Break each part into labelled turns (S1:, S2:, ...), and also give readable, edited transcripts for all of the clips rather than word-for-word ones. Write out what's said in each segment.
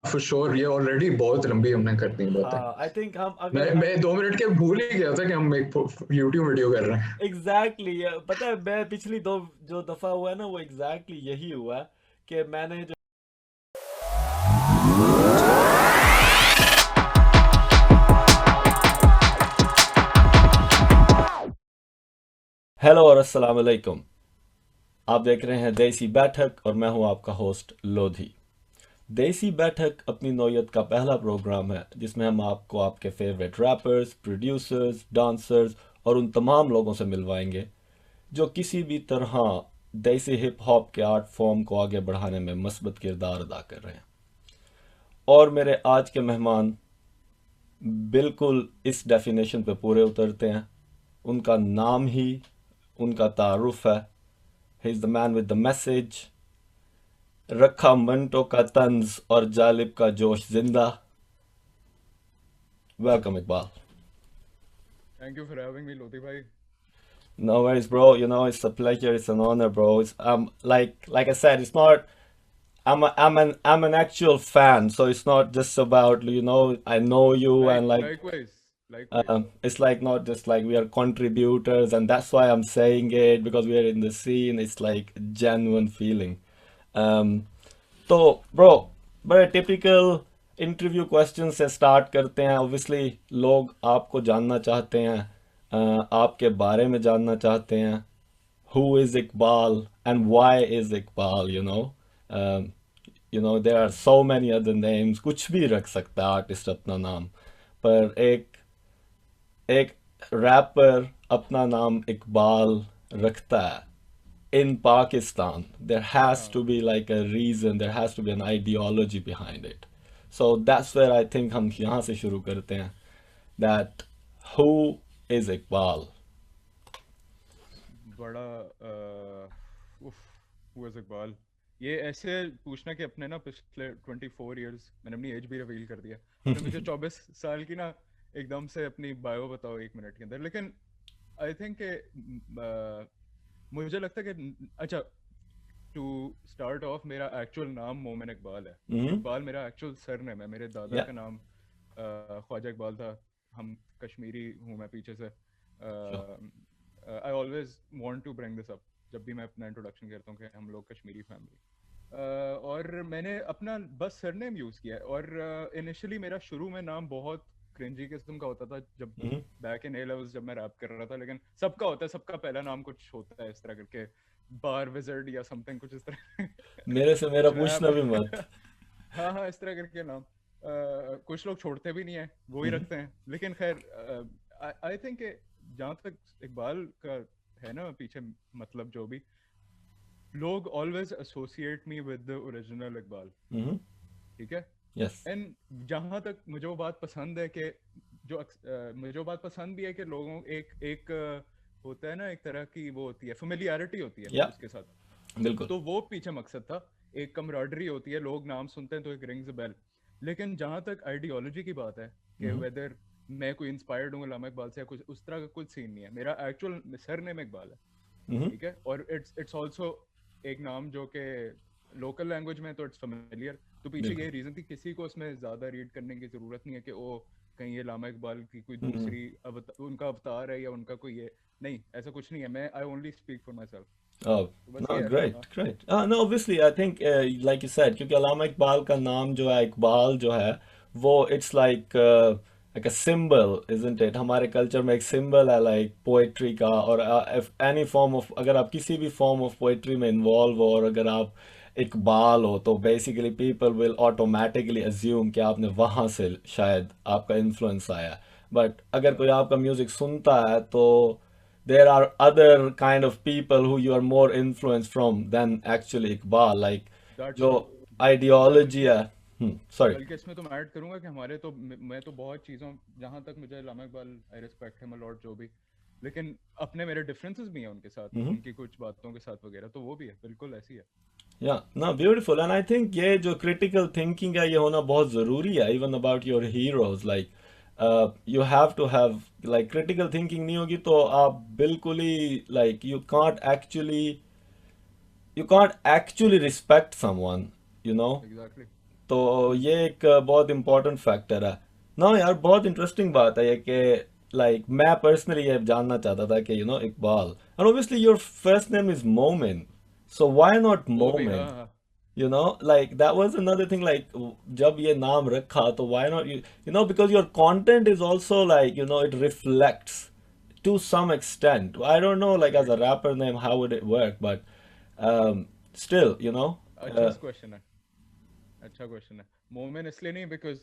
S1: For sure, ये already बहुत लंबी हमने कर दी बातें।
S2: हाँ आई थिंक हम
S1: मैं
S2: अगर
S1: मैं 2 मिनट के भूल ही गया था कि हम एक यूट्यूब वीडियो कर रहे हैं।
S2: एग्जैक्टली exactly, पता है मैं पिछली दो जो दफा हुआ है ना वो एग्जैक्टली exactly यही हुआ है कि मैंने जो हेलो और अस्सलाम वालेकुम। आप देख रहे हैं देसी बैठक और मैं हूं आपका होस्ट लोधी। देसी बैठक अपनी नौयत का पहला प्रोग्राम है जिसमें हम आपको आपके फेवरेट रैपर्स, प्रोड्यूसर्स, डांसर्स और उन तमाम लोगों से मिलवाएंगे जो किसी भी तरह देसी हिप हॉप के आर्ट फॉर्म को आगे बढ़ाने में मस्बत किरदार अदा कर रहे हैं। और मेरे आज के मेहमान बिल्कुल इस डेफिनेशन पे पूरे उतरते हैं। उनका नाम ही उनका तारुफ है। He is the man with the message. रखा मंटो का तंज और जालिब का जोश जिंदा। Welcome Iqbal.
S3: Thank you for having me Lodhi भाई।
S2: No worries, bro. You know, it's a pleasure. It's an honor, bro. It's like I said, it's not. I'm an actual fan, so it's not just about I know you and
S3: likewise likewise.
S2: it's like not just like we are contributors, and that's why I'm saying it because we are in the scene. It's like genuine feeling. Um, तो bro बड़े typical interview question से start करते हैं। Obviously लोग आपको जानना चाहते हैं, आपके बारे में जानना चाहते हैं। Who is Iqbal and why is Iqbal, there are so many other names. कुछ भी रख सकता है आर्टिस्ट अपना नाम, पर एक एक रैपर अपना नाम इकबाल रखता है in Pakistan, there has to
S3: हाँ
S2: be like a reason, there has to be an ideology behind it. So that's where I think हम यहाँ से शुरू करते हैं, that who is Iqbal?
S3: बड़ा उफ हुआ इकबाल। ये ऐसे पूछना कि अपने ना पिछले 24 ईयर्स मैंने अपनी एज भी रिवील कर दिया। अपने पिछले 24 साल की ना एकदम से अपनी बायो बताओ 1 मिनट के अंदर। लेकिन आई थिंक मुझे लगता है कि अच्छा, टू स्टार्ट ऑफ मेरा एक्चुअल नाम मोमिन इकबाल है।
S2: Mm-hmm.
S3: इकबाल मेरा एक्चुअल सरनेम है। मेरे दादा
S2: Yeah.
S3: का नाम ख्वाजा इकबाल था। हम कश्मीरी हूँ मैं पीछे से।
S2: Sure.
S3: I always want to bring this up जब भी मैं अपना इंट्रोडक्शन करता हूँ कि हम लोग कश्मीरी फैमिली। और मैंने अपना बस सरनेम यूज़ किया है। और इनिशियली मेरा शुरू में नाम बहुत क्रिंजी किस्म का होता था जब
S2: Mm-hmm.
S3: Back in A levels जब मैं रैप कर रहा था। लेकिन सबका होता है, सबका पहला नाम कुछ होता है इस तरह करके, बार विजर्ड या समथिंग कुछ इस तरह
S2: मेरे से मेरा
S3: कुछ
S2: पूछना
S3: रैप
S2: भी मत।
S3: हाँ हाँ, इस तरह करके नाम। कुछ लोग छोड़ते भी नहीं है, वो ही
S2: Mm-hmm.
S3: रखते हैं। लेकिन खैर आई थिंक जहाँ तक इकबाल का है ना पीछे, मतलब जो भी लोग always associate me with the original Iqbal.
S2: Mm-hmm.
S3: ठीक है।
S2: Yes.
S3: एंड जहाँ तक मुझे वो बात पसंद है कि मुझे वो बात पसंद भी है कि लोगों एक एक होता है ना, एक तरह की वो होती है, फेमिलियरिटी होती है
S2: Yeah.
S3: उसके साथ।
S2: बिल्कुल।
S3: तो वो पीछे मकसद था। एक कमराडरी होती है, लोग नाम सुनते हैं तो एक रिंग्स बेल। लेकिन जहां तक आइडियोलॉजी की बात है कि
S2: Mm-hmm.
S3: वेदर मैं कोई इंस्पायर्ड हूँ अल्लामा इकबाल से या कुछ उस तरह का कुछ सीन नहीं है। मेरा एक्चुअल सरनेम इकबाल है।
S2: Mm-hmm.
S3: ठीक है। और इट्स आल्सो एक नाम जो कि लोकल लैंग्वेज में तो इट्स फेमिलियर। तो पीछे
S2: बिल्कुल।
S3: यही रीजन थी, किसी को उसमें ज्यादा रीड करने की जरूरत नहीं है कि ओ कहीं ये लामा इकबाल की कोई
S2: Mm-hmm.
S3: दूसरी उनका अवतार है या उनका कोई ये। नहीं, ऐसा कुछ नहीं है। मैं I only speak for my self.
S2: Oh,
S3: तो बस
S2: no,
S3: ये है।
S2: great,
S3: हाँ
S2: great. No, obviously, I think, like you said, क्योंकि अलामा इकबाल का नाम जो है, इकबाल जो है, वो it's like a symbol, isn't it? हमारे culture में एक symbol है like poetry का, और if any form of, अगर आप किसी भी form of poetry में involve हो और अगर आप इकबाल हो तो basically people will automatically assume कि आपने वहाँ से शायद आपका influence आया। But अगर
S3: या
S2: कोई आपका music सुनता है तो there are other kind of people who you are more influenced from than actually Iqbal, like
S3: that's
S2: जो
S3: ट्रू।
S2: ideology
S3: बल्कि
S2: है। Sorry.
S3: बल्कि इसमें तो मैं ऐड करूंगा कि हमारे तो मैं तो बहुत चीज़ों, जहाँ तक मुझे Allama Iqbal, I respect him a lot जो भी। लेकिन अपने मेरे डिफरेंसेस भी हैं उनके साथ,
S2: Mm-hmm.
S3: उनकी कुछ बातों के साथ वगैरह, तो वो भी है, बिल्कुल ऐसी है।
S2: Yeah, no, beautiful. And I think ये जो critical thinking है ये होना बहुत ज़रूरी है, even about your heroes. Like you have to have like critical thinking, नहीं होगी तो आप बिल्कुल ही like you can't actually respect someone, you know.
S3: Exactly.
S2: तो ये एक बहुत इम्पोर्टेंट फैक्टर है ना यार। बहुत इंटरेस्टिंग बात है ये कि लाइक मैं पर्सनली ये जानना चाहता था कि Iqbal, and obviously your first name is मोमिन, सो व्हाई नॉट
S3: वो भी
S2: मोमिन?
S3: हाँ।
S2: Like that was another thing, like जब ये नाम रखा तो why not because your content is also like it reflects to some extent. I don't know, like as a rapper name how would it work, but still
S3: अच्छा question है, अच्छा question है। मोमेन इसलिए नहीं because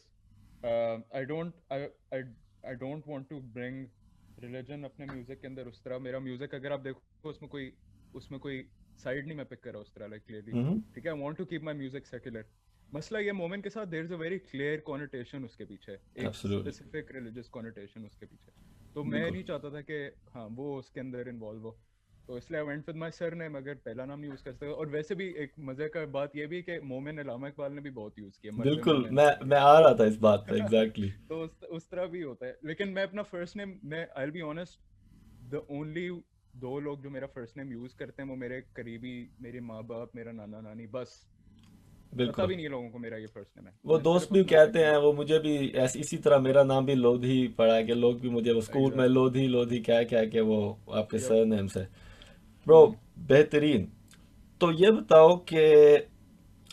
S3: I don't I I don't want to bring religion अपने music के अंदर। उस तरह मेरा म्यूजिक अगर आप देखो उसमें कोई साइड नहीं मैं पिक कर रहा उस तरह लाइक क्लियरली,
S2: Mhm.
S3: ठीक है। I want to keep my music secular. मसला ये मोमेन के साथ there is a very clear connotation उसके पीछे, एक
S2: Absolutely.
S3: स्पेसिफिक रिलीजियस कॉनोटेशन उसके पीछे। तो मैं
S2: बिल्कुल
S3: नहीं चाहता था कि हाँ वो उसके अंदर इन्वॉल्व हो, तो इसलिए I went with my surname. अगर पहला नाम यूज कर सकते हो। और वैसे भी एक मजे का बात ये भी कि मोमिन अल्लामा इकबाल ने भी बहुत यूज किया, मर्द
S2: बिल्कुल,
S3: मोमिन
S2: मैं आ रहा था इस बात पे एग्जैक्टली।
S3: तो उस तरह भी होता है। लेकिन मैं अपना फर्स्ट नेम, मैं आई will be honest, the only दो लोग जो मेरा फर्स्ट नेम यूज करते हैं वो मेरे करीबी, मेरे माँ बाप, मेरा नाना नानी, बस। पता
S2: बिल्कुल,
S3: भी नहीं है लोगों को मेरा ये फर्स्ट नेम है।
S2: वो
S3: मैं
S2: दोस्त
S3: सिर्फ
S2: भी
S3: अपना
S2: कहते
S3: सेकंड
S2: हैं,
S3: नेम।
S2: वो मुझे भी ऐसे इसी तरह मेरा नाम भी लोधी पड़ा है कि लोग भी मुझे वो स्कूल में
S3: एग्जैक्टली।
S2: लोधी लोधी कह कह के वो आपके
S3: यप।
S2: सरनेम से। ब्रो, बेहतरीन। तो ये बताओ कि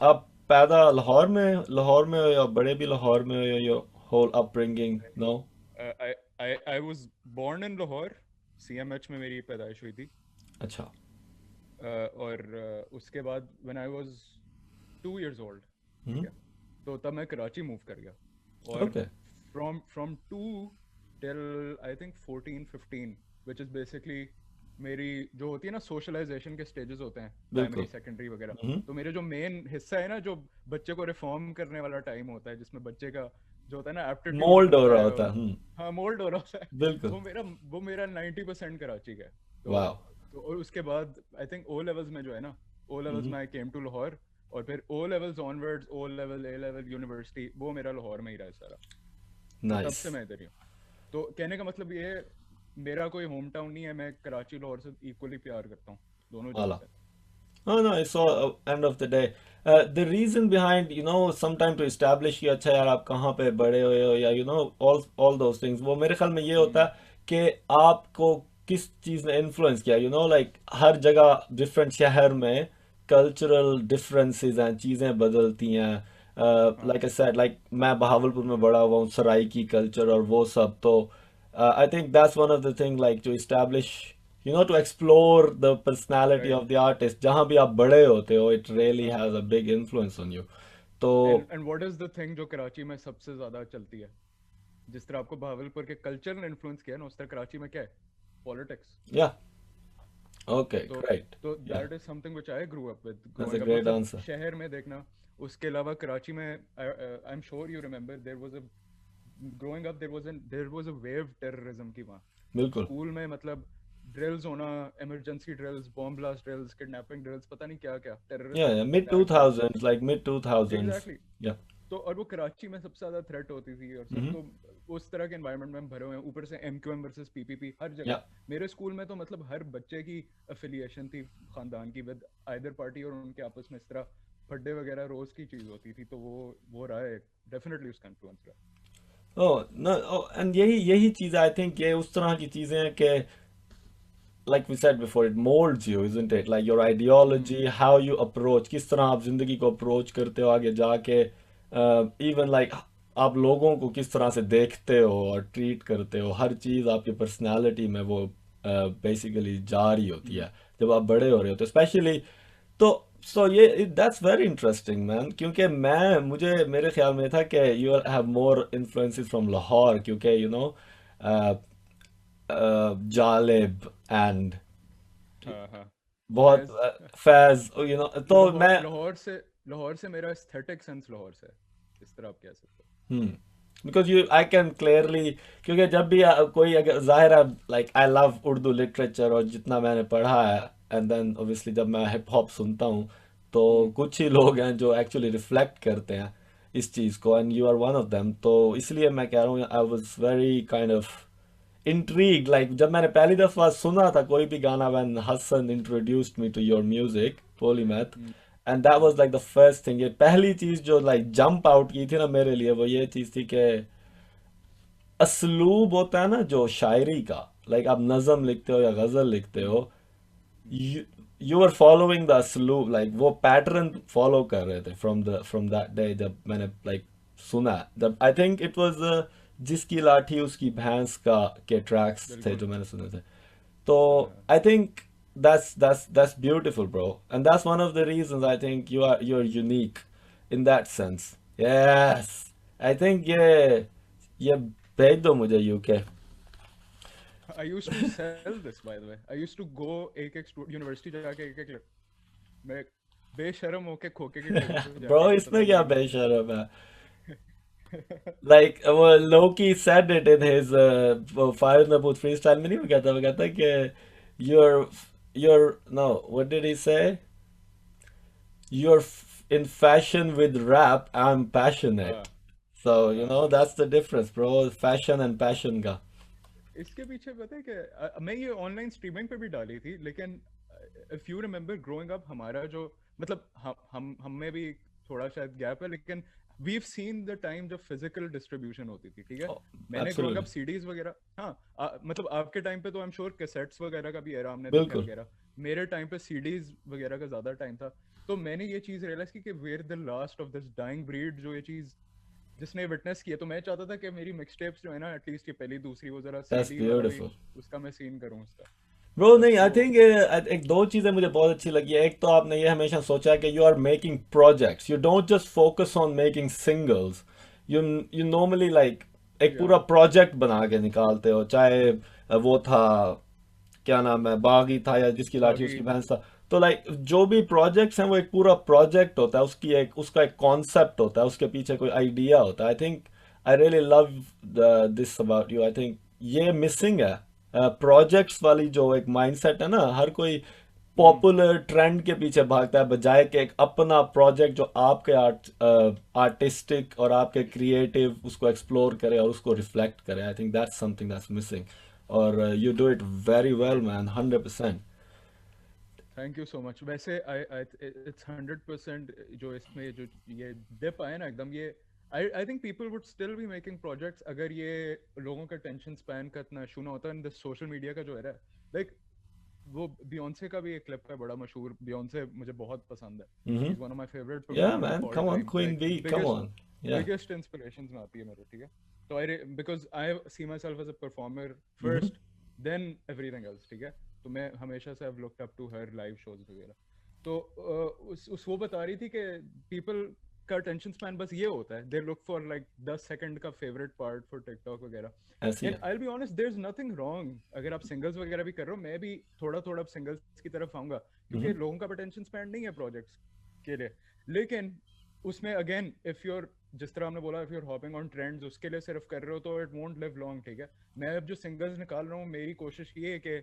S2: आप पैदा लाहौर में हो या बड़े भी लाहौर में हो, या your whole upbringing? No.
S3: I I I was born in Lahore, CMH में मेरी पैदाइश हुई थी।
S2: अच्छा।
S3: और उसके बाद when I was 2 years old, ठीक
S2: हम्म।
S3: है, तो तब मैं कराची मूव कर गया। और
S2: okay.
S3: From 2 till I think 14 15, which is basically मेरी जो होती है ना सोशलाइजेशन के स्टेजेस होते हैं, प्राइमरी
S2: बिल्कुल।
S3: सेकेंडरी वगैरह।
S2: हम्म।
S3: तो मेरे जो मेन हिस्सा है ना, जो बच्चे को रिफॉर्म करने वाला टाइम होता है, जिसमें बच्चे का जो होता है ना एप्टीट्यूड
S2: मोल्ड हो
S3: बनता
S2: रहा
S3: है,
S2: होता है। हम्म।
S3: हाँ मोल्ड हो रहा होता है,
S2: बिल्कुल।
S3: वो मेरा 90% कराची का है।
S2: वाह।
S3: और उसके बाद आई थिंक ओ लेवल्स में जो है ना, ओ लेवल्स
S2: हम्म।
S3: में आई केम टू लाहौर। और फिर O levels onwards, O level, A level, university, वो मेरा लाहौर में ही रहा है सारा। तो तब
S2: नाइस।
S3: से मैं इधर ही हूँ। तो कहने का मतलब ये है, मेरा कोई होम टाउन नहीं है। मैं कराची लाहौर से इक्वली प्यार करता हूँ, दोनों जगह
S2: आला।
S3: से।
S2: Oh no, it's all end of the day. The reason behind, sometime to establish कि अच्छा यार आप कहाँ पे बड़े हुए हो, या all those things, वो मेरे ख्याल में ये होता है कि आपको किस चीज़ ने इन्फ्लुएंस किया, like हर जगह डिफरेंट शहर में कल्चरल डिफरेंसेस हैं, चीज़ें बदलती हैं।
S3: हाँ
S2: लाइक आई सेड, लाइक मैं बहावलपुर में बड़ा हुआ हूँ, सराइकी कल्चर और वो सब। तो I think that's one of the thing, like to establish, to explore the personality
S3: right.
S2: of the artist, जहाँ भी आप बड़े होते हो, it really
S3: हाँ।
S2: has a big influence on you. तो
S3: and what is the thing जो कराची में सबसे ज्यादा चलती है? जिस तरह आपको बहावलपुर के कल्चर ने इन्फ्लुएंस किया ना, उस तरह कराची में क्या है? पॉलिटिक्स।
S2: yeah, okay,
S3: तो
S2: great.
S3: तो
S2: Yeah,
S3: that is something which I grew up with
S2: that's a
S3: growing up.
S2: great
S3: मतलब
S2: answer.
S3: शहर में देखना, उसके अलावा कराची में I am sure you remember there was a, growing up there was a wave terrorism की वहाँ।
S2: बिल्कुल।
S3: स्कूल में मतलब ड्रिल्स होना, emergency drills, bomb blast drills, kidnapping drills, पता नहीं क्या क्या,
S2: Yeah,
S3: terrorist
S2: yeah, mid
S3: attack drills.
S2: 2000s, like mid 2000s.
S3: Exactly.
S2: Yeah.
S3: तो और वो कराची में सबसे ज्यादा थ्रेट होती थी और सब।
S2: Mm-hmm.
S3: तो उस तरह के एनवायरनमेंट में हम भरे हुए हैं, ऊपर से एमक्यूएम वर्सेस पीपीपी हर जगह।
S2: Yeah.
S3: मेरे स्कूल में तो मतलब हर बच्चे की अफिलिएशन थी खानदान की विद आइदर पार्टी, और उनके आपस में इस तरह फड्डे वगैरह रोज की चीज होती थी। तो वो रहा है डेफिनेटली, उसका इन्फ्लुएंस रहा।
S2: Oh no, oh, and यही चीज़, I think ये उस तरह की चीज़ें हैं कि, like we said before, it molds you, isn't it? Like your ideology, how you approach, किस तरह आप जिंदगी को approach करते हो आगे जाके, even like आप लोगों को किस तरह से देखते हो और ट्रीट करते हो, हर चीज़ आपकी पर्सनालिटी में वो बेसिकली जा रही होती है जब आप बड़े हो रहे हो, तो स्पेशली। तो सो ये दैट्स वेरी इंटरेस्टिंग मैन, क्योंकि मुझे मेरे ख्याल में था कि you have more influences from Lahore, क्योंकि जालिब एंड
S3: हाँ हाँ।
S2: बहुत
S3: फैज।
S2: फैज, तो मैं
S3: लाहौर से मेरा एस्थेटिक सेंस लाहौर से है, इस तरह आप कह सकते
S2: because you I can clearly, क्योंकि जब भी कोई, अगर जाहिर है, like I love Urdu literature और जितना मैंने पढ़ा है, एंड देन ऑब्वियसली जब मैं हिप हॉप सुनता हूँ तो
S3: हो।
S2: कुछ ही लोग हैं जो एक्चुअली रिफ्लेक्ट करते हैं इस चीज़ को, and you are one of them. तो इसलिए मैं कह रहा हूँ, I was very kind of intrigued, like जब मैंने पहली दफा सुना था कोई भी गाना, when Hassan introduced me to your music, Polymath, and that was like the first thing. ये पहली चीज जो लाइक जंप आउट की थी ना मेरे लिए, वो ये चीज थी कि असलूब होता है ना जो शायरी का, लाइक आप नज़म लिखते हो या गजल लिखते
S3: हम्म,
S2: हो,
S3: हम्म,
S2: you you were following the asloop, like वो पैटर्न फॉलो कर रहे थे from that day जब मैंने like सुना, जब I think it was जिसकी लाठी उसकी भैंस का के ट्रैक्स थे
S3: बिल्कुल।
S2: जो मैंने सुने थे। तो
S3: हाँ,
S2: I think that's beautiful, bro, and that's one of the reasons I think you're unique in that sense. Yes, I think ये भेज दो मुझे UK.
S3: I used to sell this by the way. I used to go एक एक university जाके एक एक मैं बेशरम होके खोके की टेबल पे
S2: ब्रो
S3: जाके कहता था
S2: इसमें क्या
S3: भाई।
S2: बेशर्म है? Like well, Loki said it in his Fire in the Booth freestyle में नहीं, वो कहता है कि you're you're no, what did he say? You're in fashion with rap, I'm passionate.
S3: हाँ,
S2: So you
S3: हाँ,
S2: know that's the difference, bro. Fashion and passion का।
S3: इसके पीछे पता है कि मैं ये ऑनलाइन स्ट्रीमिंग पे भी डाली थी, लेकिन if you remember growing up हमारा जो मतलब हम में भी थोड़ा शायद गैप है, लेकिन we have seen the time जब फिजिकल डिस्ट्रीब्यूशन होती थी, ठीक है।
S2: Oh,
S3: मैंने ग्रोइंग अप
S2: absolutely,
S3: सीडीज वगैरह, हाँ, मतलब आपके टाइम पे तो आई एम श्योर कैसेट्स वगैरह का भी एरा हमने देखा
S2: बिल्कुल।
S3: वगैरह। मेरे टाइम पे सीडीज वगैरह का ज्यादा टाइम था। तो मैंने ये चीज रियलाइज की कि where the last of this dying breed, जो ये चीज जिसने विटनेस किया। तो मैं चाहता था कि मेरी मिक्स टेप्स जो है ना, एटलीस्ट ये पहली दूसरी, वो जरा
S2: That's
S3: सीडी वाला भी
S2: beautiful.
S3: उसका मैं सीन करूं उसका।
S2: ब्रो
S3: बस
S2: नहीं, आई
S3: वो
S2: थिंक एक दो चीज़ें मुझे बहुत अच्छी लगी है। एक तो आपने ये हमेशा सोचा कि you are making projects, you don't just focus on making singles, you you normally like एक
S3: या
S2: पूरा प्रोजेक्ट बना के निकालते हो, चाहे वो था क्या नाम है, बागी था या जिसकी लाठी
S3: बागी।
S2: उसकी भैंस था। तो लाइक जो भी प्रोजेक्ट्स हैं वो एक पूरा प्रोजेक्ट होता है, उसकी एक उसका एक कॉन्सेप्ट होता है, उसके पीछे कोई आइडिया होता है। आई think I really love this about you. I think ये मिसिंग है प्रोजेक्ट्स वाली जो एक माइंडसेट है ना, हर कोई
S3: हम्म,
S2: पॉपुलर ट्रेंड के पीछे भागता है बजाय कि एक अपना प्रोजेक्ट जो आपके आर्टिस्टिक और आपके क्रिएटिव उसको एक्सप्लोर करे और उसको रिफ्लेक्ट करे। I think that's something that's missing, और you do it very well man, 100%।
S3: Thank you so much. वैसे आई आई इट्स 100% जो इसमें जो ये डिप आया ना एकदम, ये I think people would still be making projects अगर ये लोगों का टेंशन स्पैन का इतना इशू ना होता। एंड द सोशल मीडिया का जो है लाइक, वो बियॉन्से का भी एक क्लिप है बड़ा मशहूर। बियॉन्से मुझे बहुत पसंद है। She
S2: Mm-hmm.
S3: Is one of my favourite
S2: Yeah,
S3: performer
S2: man.
S3: Of all
S2: Come on,
S3: time,
S2: Queen
S3: like
S2: Bee. Come
S3: biggest
S2: on. Yeah.
S3: Biggest inspirations में आती है मेरे, ठीक है। तो I because I see myself as a performer
S2: Mm-hmm.
S3: First, then everything else, ठीक है। तो मैं हमेशा से I looked up to her live shows वगैरह। तो उस वो बता रही थी कि पीपल का टेंशन स्पैन बस ये होता है, they look for like 10 second का फेवरेट पार्ट फॉर टिकटॉक वगैरह।
S2: ऐसी
S3: एंड
S2: है।
S3: I will be honest, there is nothing wrong अगर आप सिंगल्स वगैरह भी कर रहे हो। मैं भी थोड़ा थोड़ा सिंगल्स की तरफ आऊंगा, क्योंकि
S2: Mm-hmm.
S3: लोगों का अटेंशन स्पैन नहीं है प्रोजेक्ट्स के लिए। लेकिन उसमें अगेन, इफ यूर जिस तरह हमने बोला, if you're hopping on trends उसके लिए सिर्फ कर रहे हो तो इट वोंट लिव लॉन्ग, ठीक है। मैं अब जो सिंगल्स निकाल रहा हूँ, मेरी कोशिश ये है कि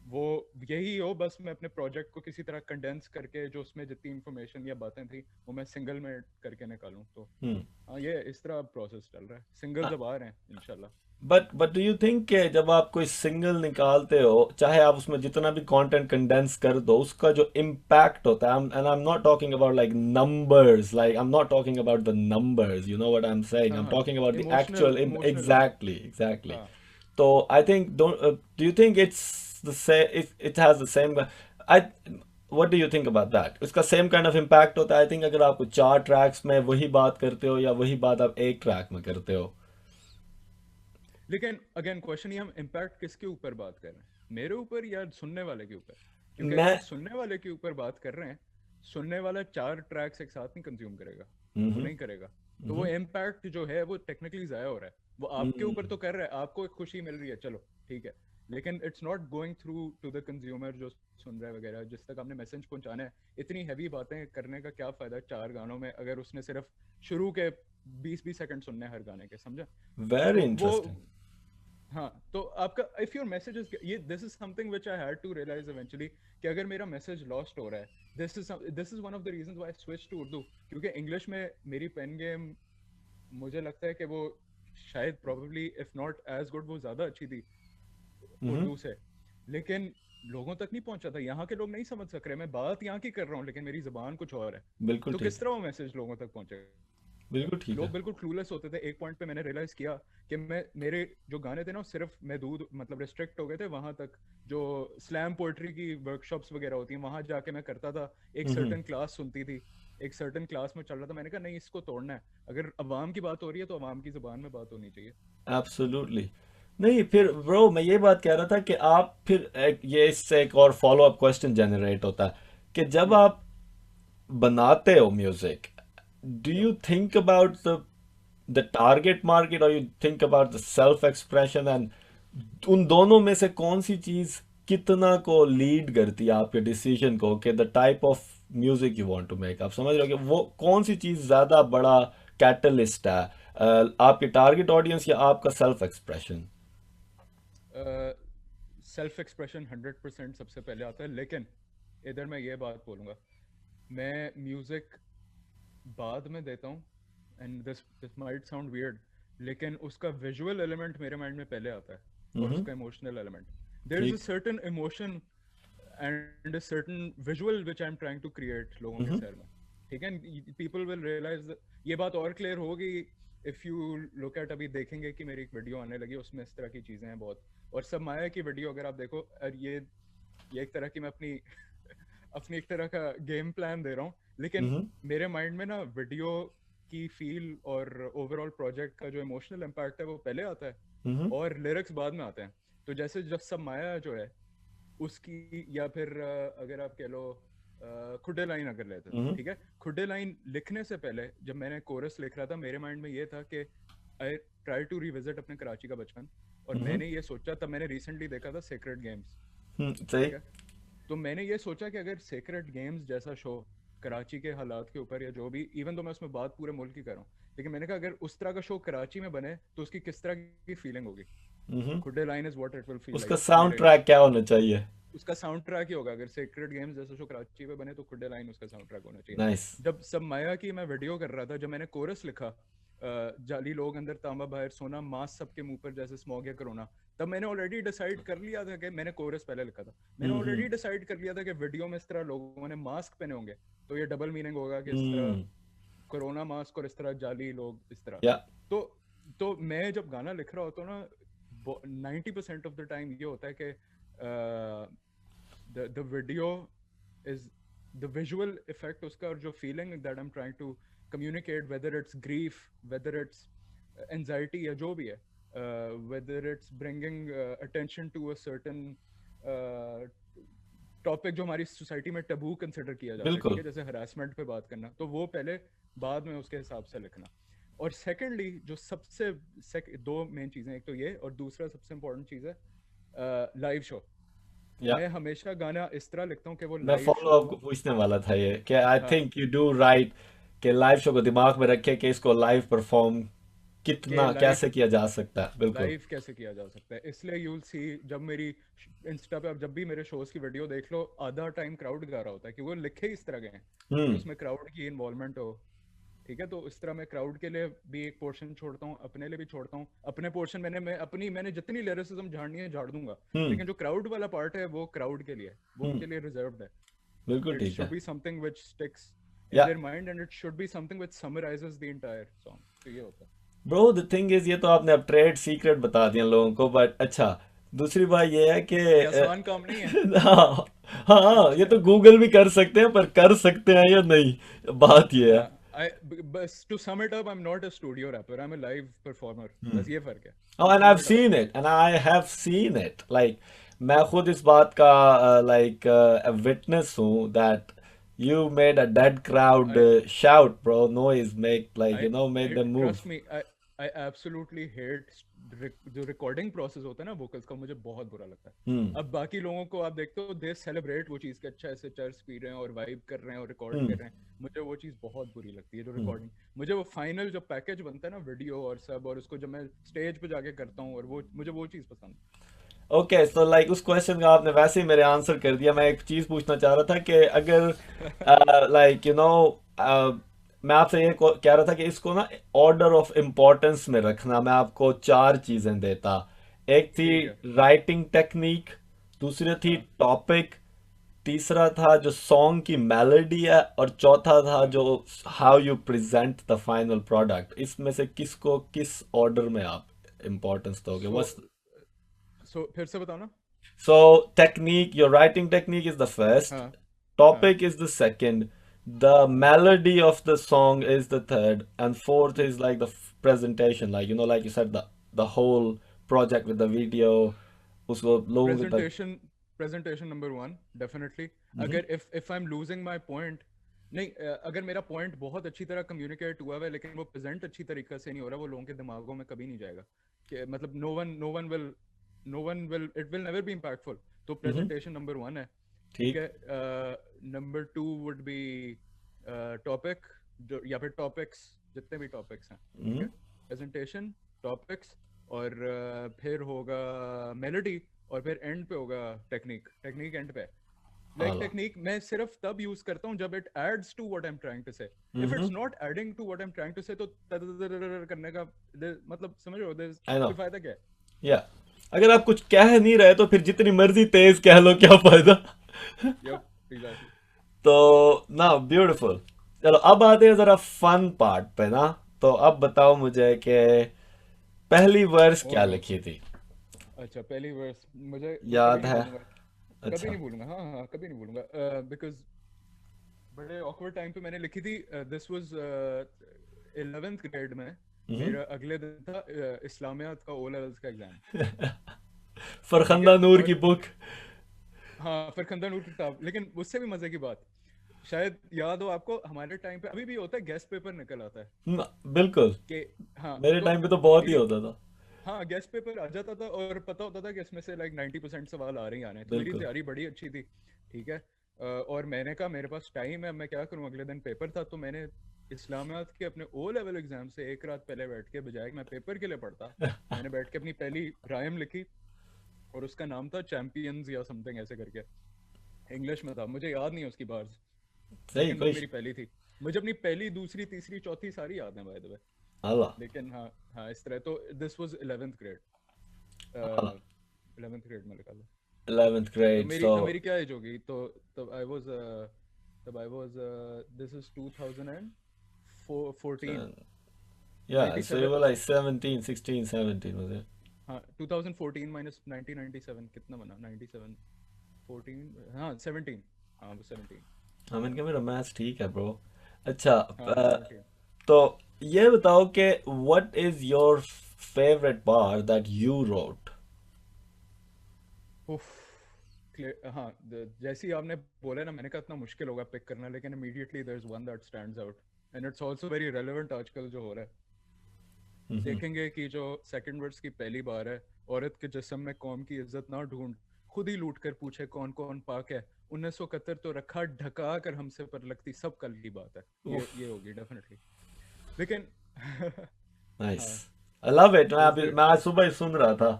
S3: वो यही हो, बस मैं अपने प्रोजेक्ट को किसी तरह कंडेंस करके जो उसमें जितनी इंफॉर्मेशन या बातें थी वो मैं सिंगल में करके निकालूं। तो
S2: Hmm.
S3: हाँ, ये इस तरह प्रोसेस चल रहा है। सिंगल्स अब आ रहे हैं इंशाल्लाह।
S2: बट डू यू थिंक कि जब आप कोई सिंगल निकालते हो, चाहे आप उसमें जितना भी कंटेंट कंडेंस कर दो, उसका जो इम्पैक्ट होता है, and I am not talking about like numbers, like I am not talking about the numbers, you know what I am saying, I
S3: हाँ,
S2: एम
S3: हाँ,
S2: talking about the
S3: emotional
S2: actual
S3: emotional impact.
S2: Exactly exactly.
S3: हाँ,
S2: तो I think do you think it's the same, it has the same, I what do you think about that? इसका same kind of impact होता है? I think अगर आपको 4 tracks में वही बात करते हो या वही बात आप एक ट्रैक में करते हो।
S3: लेकिन अगेन क्वेश्चन, ये हम इम्पैक्ट किसके ऊपर बात कर रहे हैं, मेरे ऊपर या सुनने वाले के ऊपर? क्योंकि अगर
S2: मैं
S3: हम सुनने वाले के ऊपर बात कर रहे हैं, सुनने वाला 4 ट्रैक्स एक साथ नहीं कंज्यूम करेगा, वो
S2: हम्म
S3: नहीं करेगा। तो वो
S2: हम्म
S3: इम्पैक्ट जो है वो टेक्निकली जाया हो रहा है। वो आपके ऊपर तो कर रहा है, आपको एक खुशी मिल रही है, चलो ठीक है, लेकिन it's not going through to the consumer जो सुन रहा है वगैरह, जिस तक आपने मैसेज पहुंचाना है। इतनी हैवी बातें करने का क्या फायदा 4 गानों में, अगर उसने सिर्फ शुरू के 20-20 सेकंड सुनने हैं हर गाने के, समझा?
S2: वेरी
S3: तो वो,
S2: इंटरेस्टिंग।
S3: हाँ, तो आपका इफ योर मैसेज इज ये, this is something which I had to realise eventually, कि अगर मेरा मैसेज लॉस्ट हो रहा है, this is one of the reasons why I switch to Urdu. क्योंकि इंग्लिश में मेरी पेन गेम, मुझे लगता है कि वो शायद probably if not as good, वो ज्यादा अच्छी थी
S2: हम्म
S3: उर्दू से। लेकिन लोगों तक नहीं पहुंचा था, यहाँ के लोग नहीं समझ सक रहे, मैं बात यहाँ की कर रहा हूँ लेकिन मेरी जुबान कुछ और है।
S2: बिल्कुल
S3: तो
S2: ठीक
S3: किस
S2: है,
S3: तरह वो मैसेज लोगों तक पहुंचेगा?
S2: बिल्कुल ठीक
S3: लोग
S2: है।
S3: बिल्कुल क्लूलेस होते थे। एक पॉइंट पे मैंने रियलाइज किया कि मैं मेरे जो गाने थे ना, सिर्फ महदूद मतलब रिस्ट्रिक्ट हो गए थे वहां तक। जो स्लैम पोएट्री की वर्कशॉप्स वगैरह होती हैं वहां जाके मैं करता था, एक
S2: हम्म।
S3: सर्टन क्लास सुनती थी, एक सर्टन क्लास में चल रहा था। मैंने कहा नहीं, इसको तोड़ना है। अगर अवाम की बात हो रही है तो अवाम की जुबान में बात होनी चाहिए।
S2: एब्सोल्युटली। नहीं फिर ब्रो मैं ये बात कह रहा था कि आप फिर ये इससे एक और फॉलो अप क्वेश्चन जनरेट होता है कि जब
S3: हम्म।
S2: आप बनाते हो music, do
S3: Yep.
S2: You think about the target market और you think about the self expression, and उन दोनों में से कौन सी चीज कितना को लीड करती है आपके डिसीजन को कि the type of music you want to make? आप समझ रहे हो कि वो कौन सी चीज ज्यादा बड़ा कैटलिस्ट है, आपके टारगेट ऑडियंस या आपका सेल्फ एक्सप्रेशन?
S3: सेल्फ एक्सप्रेशन 100% सबसे पहले आता है, लेकिन इधर मैं ये बात बोलूंगा, मैं म्यूजिक बाद में देता हूँ। And this this might sound weird, लेकिन उसका विजुअल एलिमेंट मेरे माइंड में पहले आता है, और
S2: हम्म।
S3: उसका emotional element. There is a
S2: ठीक।
S3: Certain emotion and a certain visual which I am trying to create लोगों के
S2: हम्म।
S3: सर में। ठीक है, पीपल विल रियलाइज। ये बात और क्लियर होगी इफ यू लुक एट, अभी देखेंगे कि मेरी एक वीडियो आने लगी, उसमें इस तरह की चीजें हैं बहुत। और सब माया की वीडियो अगर आप देखो, और ये एक तरह की मैं अपनी अपनी एक तरह का गेम प्लान दे रहा हूँ, लेकिन
S2: हम्म।
S3: मेरे माइंड में ना वीडियो की फील और ओवरऑल प्रोजेक्ट का जो इमोशनल इम्पैक्ट है वो पहले आता है,
S2: हम्म।
S3: और लिरिक्स बाद में आते हैं। तो जैसे जब सब माया जो है उसकी, या फिर अगर आप कह लो खुडे लाइन अगर लेते हैं,
S2: हम्म।
S3: ठीक है, खुडे लाइन लिखने से पहले जब मैंने कोरस लिख रहा था, मेरे माइंड में ये था कि आई ट्राई टू रिविजिट अपने कराची का बचपन। और
S2: हम्म।
S3: मैंने ये सोचा, तब मैंने रिसेंटली देखा था सेक्रेड गेम्स।
S2: सही।
S3: ठीक है, तो मैंने ये सोचा कि अगर सेक्रेड गेम्स जैसा शो कराची के हालात के ऊपर, या जो भी, इवन तो मैं उसमें बात पूरे मुल्क की कर रहा हूँ, लेकिन मैंने कहा अगर उस तरह का शो कराची में बने तो उसकी किस तरह की फीलिंग होगी।
S2: हम्म।
S3: खुडे line is what it will feel
S2: उसका
S3: लाइक
S2: साउंड
S3: मेरे।
S2: ट्रैक क्या होना चाहिए?
S3: उसका साउंड ट्रैक ही होगा, अगर सेक्रेड गेम्स जैसा शो कराची में बने तो खुडे लाइन उसका साउंड ट्रैक होना चाहिए।
S2: नाइस।
S3: जब सब माया की मैं वीडियो कर रहा था, जब मैंने कोरस लिखा, जाली लोग अंदर तांबा बाहर सोना, मास्क सबके मुंह पर जैसे स्मॉग या कोरोना, तब मैंने ऑलरेडी डिसाइड कर लिया था कि मैंने कोरस पहले लिखा था, मैंने
S2: हम्म।
S3: ऑलरेडी डिसाइड कर लिया था कि वीडियो में इस तरह लोगों ने मास्क पहने होंगे, तो ये डबल मीनिंग होगा कि इस तरह
S2: हम्म।
S3: कोरोना मास्क और इस तरह जाली लोग इस तरह।
S2: या।
S3: तो तो मैं जब गाना लिख रहा होता हूँ ना, 90% ऑफ द टाइम ये होता है कि the video is the visual effect उसका, और जो feeling that I'm trying to communicate, whether it's grief, whether it's anxiety या जो भी है, whether it's bringing attention to a certain topic जो हमारी सोसाइटी में टबू कंसिडर किया जाता है, ठीक
S2: बिल्कुल।
S3: है, जैसे हरासमेंट पे बात करना, तो वो पहले, बाद में उसके हिसाब से लिखना। और सेकेंडली जो सबसे दो मेन चीज़ें, एक तो ये, और दूसरा सबसे इम्पोर्टेंट चीज़ है लाइव शो।
S2: या
S3: मैं हमेशा गाना इस तरह लिखता हूँ कि वो
S2: मैं
S3: लाइव
S2: फॉलो
S3: शो
S2: आपको पूछने वाला था ये कि आई
S3: हाँ,
S2: थिंक यू डू राइट कि लाइव शो को दिमाग में रखे कि इसको लाइव परफॉर्म
S3: कि
S2: कितना कैसे किया जा सकता है। बिल्कुल।
S3: लाइव कैसे किया जा सकता है। इसलिए यू विल सी, जब मेरी इंस्टा पे आप जब भी मेरे शोज की वीडियो देख लो, आधा टाइम क्राउड गा रहा होता है, कि वो लिखे इस तरह गए हैं कि
S2: हम्म।
S3: उसमें क्राउड की इन्वॉल्वमेंट हो। ठीक है, तो इस तरह मैं क्राउड के लिए भी एक पोर्शन छोड़ता हूँ, अपने लिए भी छोड़ता हूँ। अपने पोर्शन मैंने जितनी लिरिसिज्म झाड़नी है झाड़ दूंगा,
S2: हम्म।
S3: लेकिन जो क्राउड वाला पार्ट है वो क्राउड के लिए है, वो
S2: हम्म।
S3: उनके लिए रिजर्व्ड है।
S2: बिल्कुल
S3: इट
S2: ठीक
S3: शुड
S2: है।
S3: बी समथिंग व्हिच स्टिक्स इन
S2: या
S3: their mind, and it should be something which summarises the entire song. तो ये होता है।
S2: ब्रो द थिंग इज, ये तो आपने अब ट्रेड सीक्रेट बता दिया लोगों को, बट अच्छा दूसरी बात ये है कि
S3: ये आसान काम नहीं है।
S2: हाँ हाँ, ये
S3: अच्छा,
S2: तो गूगल भी कर सकते हैं, पर कर सकते हैं या नहीं, बात ये है।
S3: बस to sum it up, I am not a studio rapper, I am a live performer, बस ये फर्क है।
S2: Oh,
S3: to
S2: and
S3: sum
S2: I've
S3: it up.
S2: seen it, and I have seen it. Like, मैं खुद इस बात का like a witness हूँ that you made a dead crowd
S3: I
S2: shout, bro, noise, make like
S3: I
S2: made
S3: I
S2: them move.
S3: Trust me, I absolutely hate जो recording process होता है ना वोकल्स का, मुझे बहुत बुरा लगता है।
S2: हम्म।
S3: अब बाकी लोगों को आप देखते हो, दे सेलिब्रेट वो चीज़ के, अच्छा ऐसे चर्च पी रहे हैं और वाइब कर रहे हैं और रिकॉर्ड
S2: हम्म।
S3: कर रहे हैं। मुझे वो चीज़ बहुत बुरी लगती है, जो
S2: हम्म।
S3: रिकॉर्डिंग। मुझे वो फाइनल जो पैकेज बनता है ना, वीडियो और सब, और उसको जब मैं स्टेज पे जाके करता हूँ, और वो मुझे वो चीज़ पसंद है।
S2: ओके, सो लाइक उस क्वेश्चन का आपने वैसे ही मेरे आंसर कर दिया। मैं एक चीज पूछना चाह रहा था कि अगर लाइक मैं आपसे ये कह रहा था कि इसको ना ऑर्डर ऑफ इम्पोर्टेंस में रखना। मैं आपको चार चीजें देता। एक थी
S3: ठीक है।
S2: राइटिंग टेक्निक, दूसरी थी
S3: हाँ
S2: टॉपिक, तीसरा था जो सॉन्ग की मेलोडी है, और चौथा था
S3: हाँ
S2: जो how you present the final product. इसमें से किसको किस ऑर्डर में आप इम्पोर्टेंस दोगे?
S3: सो
S2: व्हाट्स
S3: सो फिर से बताओ ना।
S2: So technique, your writing technique is the first,
S3: हाँ हाँ
S2: topic is the second, the melody of the song is the third, and fourth is like the presentation, like like you said, the whole project with the video, उसको लोगों तक।
S3: Presentation presentation number one definitely.
S2: हम्म।
S3: अगर if I am losing my point, नहीं अगर मेरा point बहुत अच्छी तरह कम्युनिकेट हुआ है लेकिन वो प्रेजेंट अच्छी तरीके से नहीं हो रहा, वो लोगों के दिमागों में कभी नहीं जाएगा। कि मतलब no one will it will never be impactful. तो
S2: हम्म।
S3: प्रेजेंटेशन नंबर वन है। ठीक
S2: ठीक।
S3: है। Number two would be topic, या फिर टॉपिक्स, जितने भी टॉपिक्स हैं। ठीक
S2: हम्म।
S3: है, प्रेजेंटेशन, टॉपिक्स, और फिर होगा मेलोडी, और फिर एंड पे होगा टेक्निक। टेक्निक एंड पे। लाइक
S2: आला।
S3: टेक्निक मैं सिर्फ तब यूज करता हूँ जब it adds to what I am trying to say. If
S2: हम्म।
S3: It's not adding to what I am trying to say तो करने का मतलब समझ रहे हो,
S2: आई नो।
S3: फिर फायदा क्या है?
S2: या अगर आप कुछ कह नहीं रहे तो फिर जितनी मर्जी तेज कह लो, क्या फायदा?
S3: Yup, exactly.
S2: तो ना, ब्यूटीफुल। चलो अब आते हैं जरा फन पार्ट पे ना। तो अब बताओ मुझे कि पहली वर्स
S3: ओ
S2: क्या
S3: नो।
S2: लिखी थी?
S3: अच्छा, पहली वर्स मुझे वो कभी
S2: याद
S3: नहीं
S2: है?
S3: भूलूंगा। कभी
S2: अच्छा।
S3: नहीं भूलूंगा, हाँ हाँ कभी नहीं भूलूंगा। बिकॉज बड़े ऑकवर्ड टाइम पे मैंने लिखी थी। दिस वाज 11th ग्रेड में।
S2: हम्म।
S3: मेरा अगले दिन था इस्लामियात का ओ लेवल्स का एग्जाम। ठीक है।
S2: फरखंदा नूर की
S3: और
S2: बुक।
S3: हाँ, फरखंदा नूर की किताब। लेकिन उससे भी मजे की बात, शायद याद हो आपको, हमारे टाइम पे अभी भी होता है, गेस्ट पेपर निकल आता है
S2: बिल्कुल।
S3: कि हाँ
S2: मेरे
S3: तो
S2: टाइम पे तो बहुत ही
S3: मेरी,
S2: होता था।
S3: हाँ गेस्ट पेपर आ जाता था और पता होता था कि इसमें से लाइक 90% सवाल आ रहे ही आने हैं। तो मेरी
S2: बिल्कुल।
S3: तैयारी बड़ी अच्छी थी। ठीक है। और मैंने कहा मेरे पास टाइम है, मैं क्या करूं, अगले दिन पेपर था। तो मैंने इस्लामियात के अपने ओ लेवल एग्जाम से एक रात पहले बैठ के, बजाय कि मैं पेपर के लिए पढ़ता, मैंने बैठ के अपनी पहली रायम लिखी। और उसका नाम था चैंपियंस या समथिंग ऐसे करके, इंग्लिश में था, मुझे याद नहीं है उसकी बार्स।
S2: सही
S3: लेकिन वो
S2: कोई।
S3: मेरी पहली थी। मुझे अपनी पहली, दूसरी, तीसरी, चौथी सारी याद है बाय द वे।
S2: अल्लाह।
S3: लेकिन हाँ, हाँ इस तरह। तो this was 11th grade.
S2: Allah.
S3: 11th grade में लिखा था।
S2: 11th
S3: तो
S2: grade
S3: मेरी
S2: so
S3: तो मेरी क्या एज होगी? तो तब I was this is 2014,
S2: yeah, so you
S3: 97।
S2: were like 17, 16, 17 was it?
S3: हाँ 2014 माइनस 1997 कितना बना? 97, 14, हाँ 17। हाँ वो 17।
S2: हाँ, मैंने कहा मेरा मैथ्स ठीक है ब्रो। अच्छा।
S3: हाँ 17।
S2: तो ये बताओ कि what is your favorite bar that you wrote?
S3: उफ, हाँ जैसे ही आपने बोला ना, मैंने कहा इतना मुश्किल होगा पिक करना, लेकिन immediately there is one that stands out, and it's also very relevant आजकल जो हो रहा है।
S2: हम्म।
S3: देखेंगे कि जो सेकंड वर्ड्स की पहली बार है, औरत के जिस्म में कौम की इज्जत ना ढूंढ, खुद ही लूट कर पूछे कौन कौन पाक है, 1971 तो रखा ढका कर हमसे पर लगती सब कल की बात है।
S2: उफ।
S3: ये होगी डेफिनेटली। लेकिन
S2: नाइस।
S3: हाँ,
S2: I love it.
S3: Is good.
S2: मैं आज सुबह ही सुन रहा था।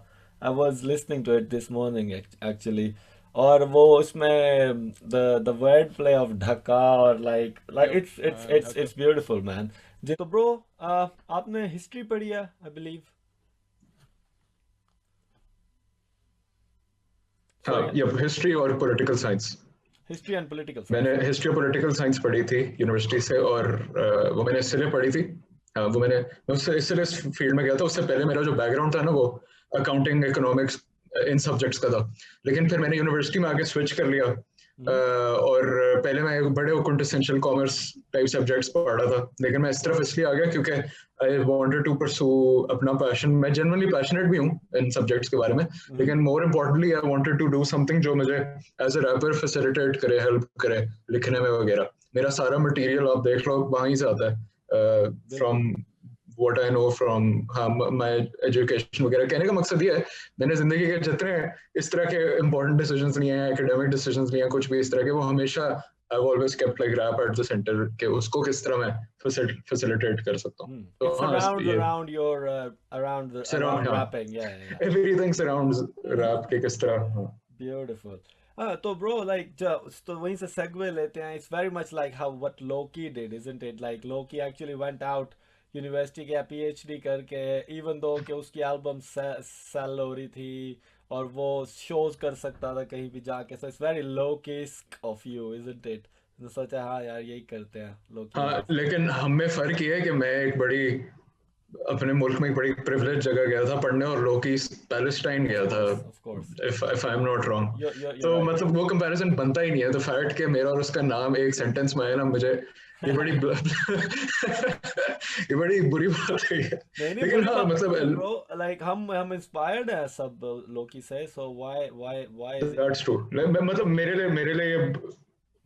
S2: I was listening to it this morning actually. और वो उसमें द वर्ड प्ले ऑफ ढका, और like
S3: yup,
S2: it's it's it's
S3: ढका।
S2: It's beautiful man. जी तो ब्रो, आपने हिस्ट्री पढ़ी है आई बिलीव?
S1: हाँ,
S2: सॉरी।
S1: ये हिस्ट्री और political science.
S2: History and political
S1: मैंने
S2: साइंस।
S1: हिस्ट्री और पॉलिटिकल साइंस पढ़ी थी यूनिवर्सिटी से, और वो मैंने इसलिए पढ़ी थी। वो मैं उससे इसलिए इस फील्ड में गया था। उससे पहले मेरा जो बैकग्राउंड था ना, वो अकाउंटिंग, इकोनॉमिक्स, इन सब्जेक्ट्स का था। लेकिन फिर मैंने यूनिवर्सिटी में आके स्विच कर लिया। और पहले मैं बड़े क्विंटेसेंशियल कॉमर्स टाइप सब्जेक्ट्स पढ़ा था, लेकिन मैं इस तरफ इसलिए आ गया क्योंकि आई वांटेड टू परसू अपना पैशन। मैं जनरली पैशनेट भी हूँ इन सब्जेक्ट्स के बारे में, लेकिन more importantly I wanted to do something जो मुझे एज ए रैपर फैसिलिटेट करे, हेल्प करे लिखने में वगैरह। मेरा सारा मटेरियल आप देख लो वहीं से आता है, फ्रॉम
S2: बिल्कुल।
S1: व्हाट आई नो फ्रॉम, हाँ, माय एजुकेशन वगैरह। कहने का मकसद ये है, मैंने जिंदगी के जितने इस तरह के इंपॉर्टेंट डिसीजंस लिए हैं, एकेडमिक डिसीजंस लिए हैं, कुछ भी इस तरह के, वो हमेशा I always kept like rap at the centre के उसको किस तरह मैं फैसिलिटेट कर सकता हूँ। तो
S2: It's
S1: हाँ, ये
S2: around your
S1: सराउंड,
S2: around
S1: हाँ,
S2: rapping. Yeah.
S1: Everything surrounds rap के किस तरह, हाँ।
S2: Beautiful. तो bro, like तो वहीं से segue लेते हैं. It's very much like how what Loki did, isn't it? Like Loki actually went out, university के पीएचडी करके, इवन दो कि उसकी एल्बम सेल हो रही थी और वो शोज कर सकता था कहीं भी जाके, सो इट्स वेरी लो किस्क ऑफ यू, इजंट इट? तो सोचा हाँ यार यही करते हैं लोग की
S1: हाँ,
S2: लाइफ।
S1: लेकिन हम में फर्क ये है कि मैं एक बड़ी अपने मुल्क में एक बड़ी प्रिविलेज जगह गया था पढ़ने, और लोकी पैलेस्टाइन गया था,
S2: of course
S1: if I am not wrong.
S2: you're
S1: तो
S2: right.
S1: मतलब वो कंपैरिजन बनता ही नहीं है। तो फैक्ट कि मेरा और उसका नाम एक सेंटेंस में है ना, मुझे ये बड़ी ये बड़ी बुरी बात है।
S2: नहीं नहीं
S1: लेकिन
S2: बुरी
S1: हाँ
S2: बात
S1: मतलब
S2: ब्रो, लाइक हम इंस्पायर्ड हैं सब लोकी से, so why is it?
S1: That's true. मतलब मेरे लिए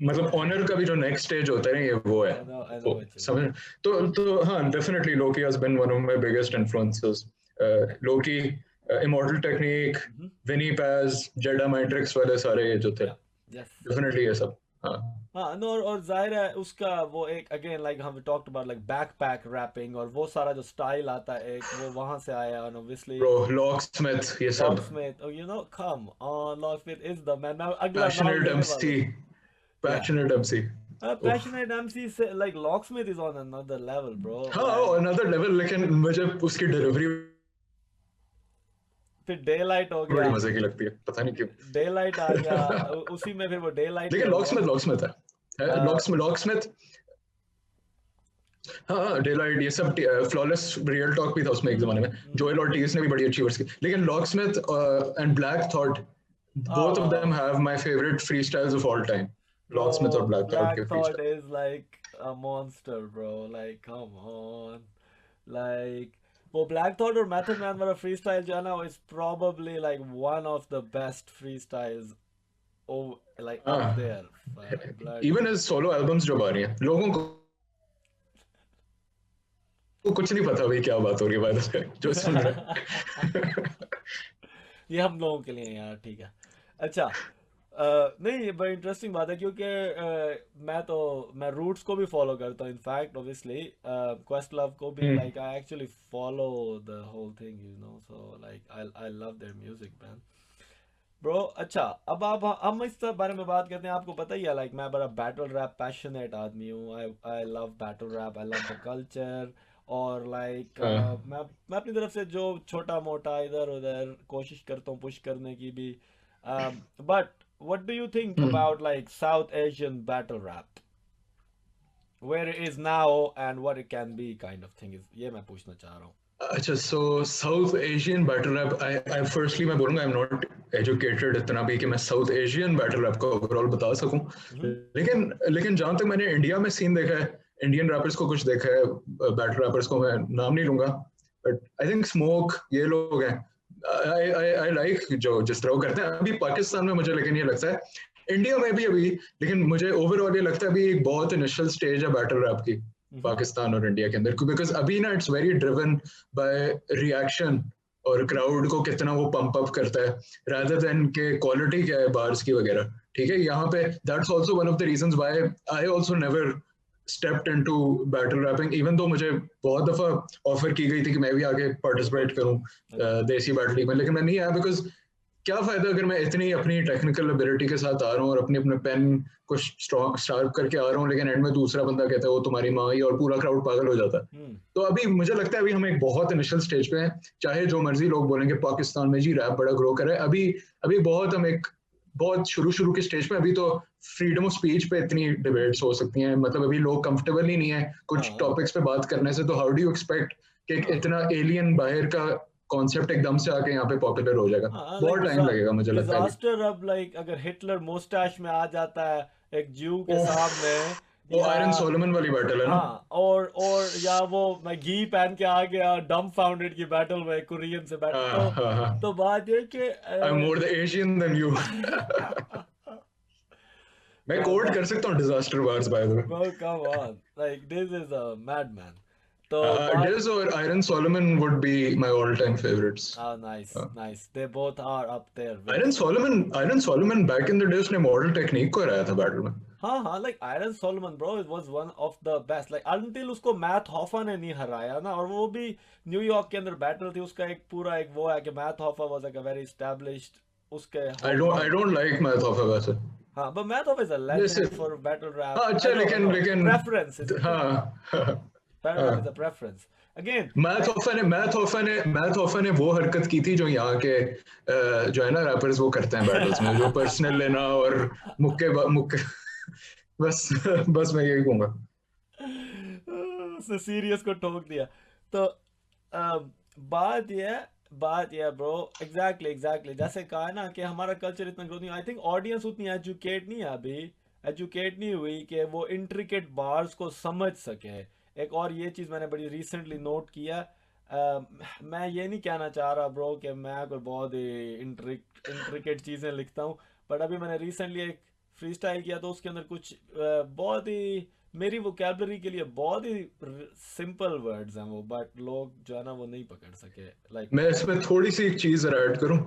S1: मतलब ऑनर का भी जो नेक्स्ट स्टेज होता है ना, ये वो है।
S2: आई नो
S1: वो
S2: व्हाट यू मीन।
S1: समझ। तो हाँ, definitely Loki has been one of my biggest influences. Loki, Immortal Technique, Vinnie Paz, Jedi Mind Tricks वाले सारे जो थे,
S2: या यस
S1: डेफिनेटली ये सब। हाँ
S2: हाँ नो, और जाहिर है उसका वो एक अगेन लाइक हम talked about like backpack rapping और वो सारा जो स्टाइल आता है एक, वो वहां से आया, और ऑब्वियसली
S1: ब्रो, लॉकस्मिथ, ये सब,
S2: locksmith, you know, come on, locksmith is the man. मैं अगला नाम
S1: पैशनेट
S2: लेने वाला
S1: एमसी,
S2: था। या
S1: पैशनेट एमसी।
S2: पैशनेट एमसी से like locksmith is on another level bro,
S1: हाँ,
S2: लाइक
S1: अनदर लेवल। लेकिन मुझे उसकी डिलीवरी
S2: फिर डे लाइट हो
S1: बड़ी
S2: गया,
S1: मजे की लगती है, पता नहीं क्यों।
S2: डे लाइट आ गया उसी में, फिर वो डे लाइट
S1: लेकिन
S2: क्या हुआ?
S1: लॉकस्मिथ है, लॉकस्मिथ। हाँ, डेलाइट, ये सब, फ्लॉलेस रियल टॉक भी था उसमें एक जमाने में। जोएल ऑर्टिज ने भी बड़ी अच्छी वर्स की। लेकिन locksmith and black thought, both of them have my favorite freestyles of all time. Locksmith और
S2: Bro,
S1: Black Thought
S2: Black
S1: के
S2: Thought
S1: freestyle.
S2: is like a monster, bro. Like, come on. Like, वो Black Thought और Method Man वाला freestyle जो है ना, is probably like one of the best freestyles, oh, like up
S1: हाँ,
S2: there. Bloody.
S1: even his solo albums जब आ रही हैं, लोगों को कुछ नहीं पता भाई क्या बात हो रही है, by the way, जो सुन रहे हैं।
S2: ये हम लोगों के लिए यार, ठीक है। अच्छा, नहीं ये बड़ी इंटरेस्टिंग बात है, क्योंकि मैं रूट्स को भी फॉलो करता हूँ, इनफैक्ट ऑब्वियसली क्वेस्टलव को भी, like I actually follow the whole thing, you know, so like I love their music man bro. अच्छा, अब आप हम इस बारे में बात करते हैं। आपको पता ही है लाइक मैं बड़ा बैटल रैप पैशनेट आदमी हूँ, I love battle rap, I love the culture, और लाइक मैं अपनी तरफ से जो छोटा मोटा इधर उधर कोशिश करता हूँ पुश करने की भी, but what do you think about like South Asian battle rap, where it is now and what it can be, kind of thing is ये मैं पूछना चाह रहा हूँ।
S1: अच्छा, so South Asian battle rap, I firstly मैं बोलूँगा I'm not educated इतना भी कि मैं South Asian battle rap को overall बता सकूँ। लेकिन जहाँ तक मैंने इंडिया में सीन देखा है, इंडियन रैपर्स को कुछ देखा है, बैटल रैपर्स को मैं नाम नहीं लूंगा, बट आई थिंक स्मोक, ये लोग हैं, I like जो जिस तरह वो करते हैं अभी पाकिस्तान में मुझे, लेकिन ये लगता है इंडिया में भी अभी, लेकिन मुझे ओवरऑल ये लगता है अभी एक बहुत इनिशियल स्टेज है बैटल रैप की पाकिस्तान और इंडिया के अंदर, बिकॉज अभी ना it's very driven by reaction और क्राउड को कितना वो पंप अप करता है, रादर देन के क्वालिटी क्या है बार्स की वगैरह। ठीक है, यहाँ पे that's also one of the reasons why I also never stepped into battle rapping, even though मुझे बहुत दफा ऑफर की गई थी कि मैं भी आगे पार्टिसिपेट करूं देसी बैटल में, लेकिन मैं नहीं आया, बिकॉज क्या फायदा अगर मैं इतनी अपनी टेक्निकल एबिलिटी के साथ आ रहा हूँ और अपने पेन को स्ट्रॉन्ग शार्प करके आ रहा हूँ, लेकिन एंड में दूसरा बंदा कहता है वो तुम्हारी माँ ही, और पूरा क्राउड पागल हो जाता है। तो अभी मुझे लगता है अभी हम एक बहुत इनिशियल स्टेज पे हैं, चाहे जो मर्जी लोग बोलेंगे पाकिस्तान में जी रैप बड़ा ग्रो करे, अभी बहुत हम एक बहुत शुरू के स्टेज पे, अभी तो फ्रीडम ऑफ स्पीच पे इतनी डिबेट्स हो सकती हैं, मतलब अभी लोग कंफर्टेबल ही नहीं है कुछ टॉपिक्स पे बात करने से, तो हाउ डू यू एक्सपेक्ट कि इतना एलियन बाहर का कॉन्सेप्ट एकदम से आके यहाँ पे पॉपुलर हो जाएगा? बहुत टाइम लगेगा मुझे लगता है।
S2: डिजास्टर अब लाइक अगर हिटलर मोस्टैच में आ जाता है एक जू के सामने,
S1: वो आयरन सोलोमन वाली बैटल है ना,
S2: हाँ, और या वो मैं घी पहन के आ गया डम्बफाउंडेड की बैटल में कुरियन से बैटल, तो बात ये कि
S1: I am more the Asian than you. मैं कोड कर सकता हूँ disaster wars by the way.
S2: Bro, come on, like this is a madman. तो
S1: Diz or Iron Solomon would be my all-time favorites.
S2: Oh, nice. They both are up there.
S1: Iron Solomon back in the day उसने model technique को हराया था battle में।
S2: हाँ, like Iron Solomon bro, it was one of the best. Like until उसको math Hoffa ने नहीं हराया ना, और वो भी न्यूयॉर्क के अंदर बैटल थी, उसका एक पूरा एक वो है कि Math Hoffa was like a very established उसके।
S1: I don't like Math Hoffa वैसे।
S2: हाँ, but Math Hoffa is a legend for battle rap.
S1: हाँ, अच्छा, लेकिन
S2: preference.
S1: हाँ
S2: paradigm is a preference again.
S1: Math Hoffa ने वो हरकत की थी जो यहाँ के जो है ना रैपर्स वो करते हैं बैटल्स में, जो पर्सनल लेना और मुक्के मुक्के बस बस मैं यही कहूंगा।
S2: उसने सीरियस को ठोक दिया। तो बात ये ब्रो, एग्जैक्टली जैसे कहा ना कि हमारा कल्चर इतना ग्रो नहीं, आई थिंक ऑडियंस उतनी एजुकेट नहीं है अभी, एजुकेट नहीं हुई कि वो इंट्रिकेट बार्स को समझ सके। एक और ये चीज़ मैंने बड़ी रिसेंटली नोट किया, मैं ये नहीं कहना चाह रहा ब्रो कि मैं कोई बहुत ही इंट्रिकेट चीज़ें लिखता हूँ, बट अभी मैंने रिसेंटली एक फ्री स्टाइल किया तो उसके अंदर कुछ बहुत ही मेरी वोकैबलरी के लिए बहुत ही सिंपल वर्ड्स हैं वो, बट लोग जो है ना वो नहीं पकड़ सके। लाइक
S1: मैं इसमें थोड़ी सी एक चीज ऐड करूं,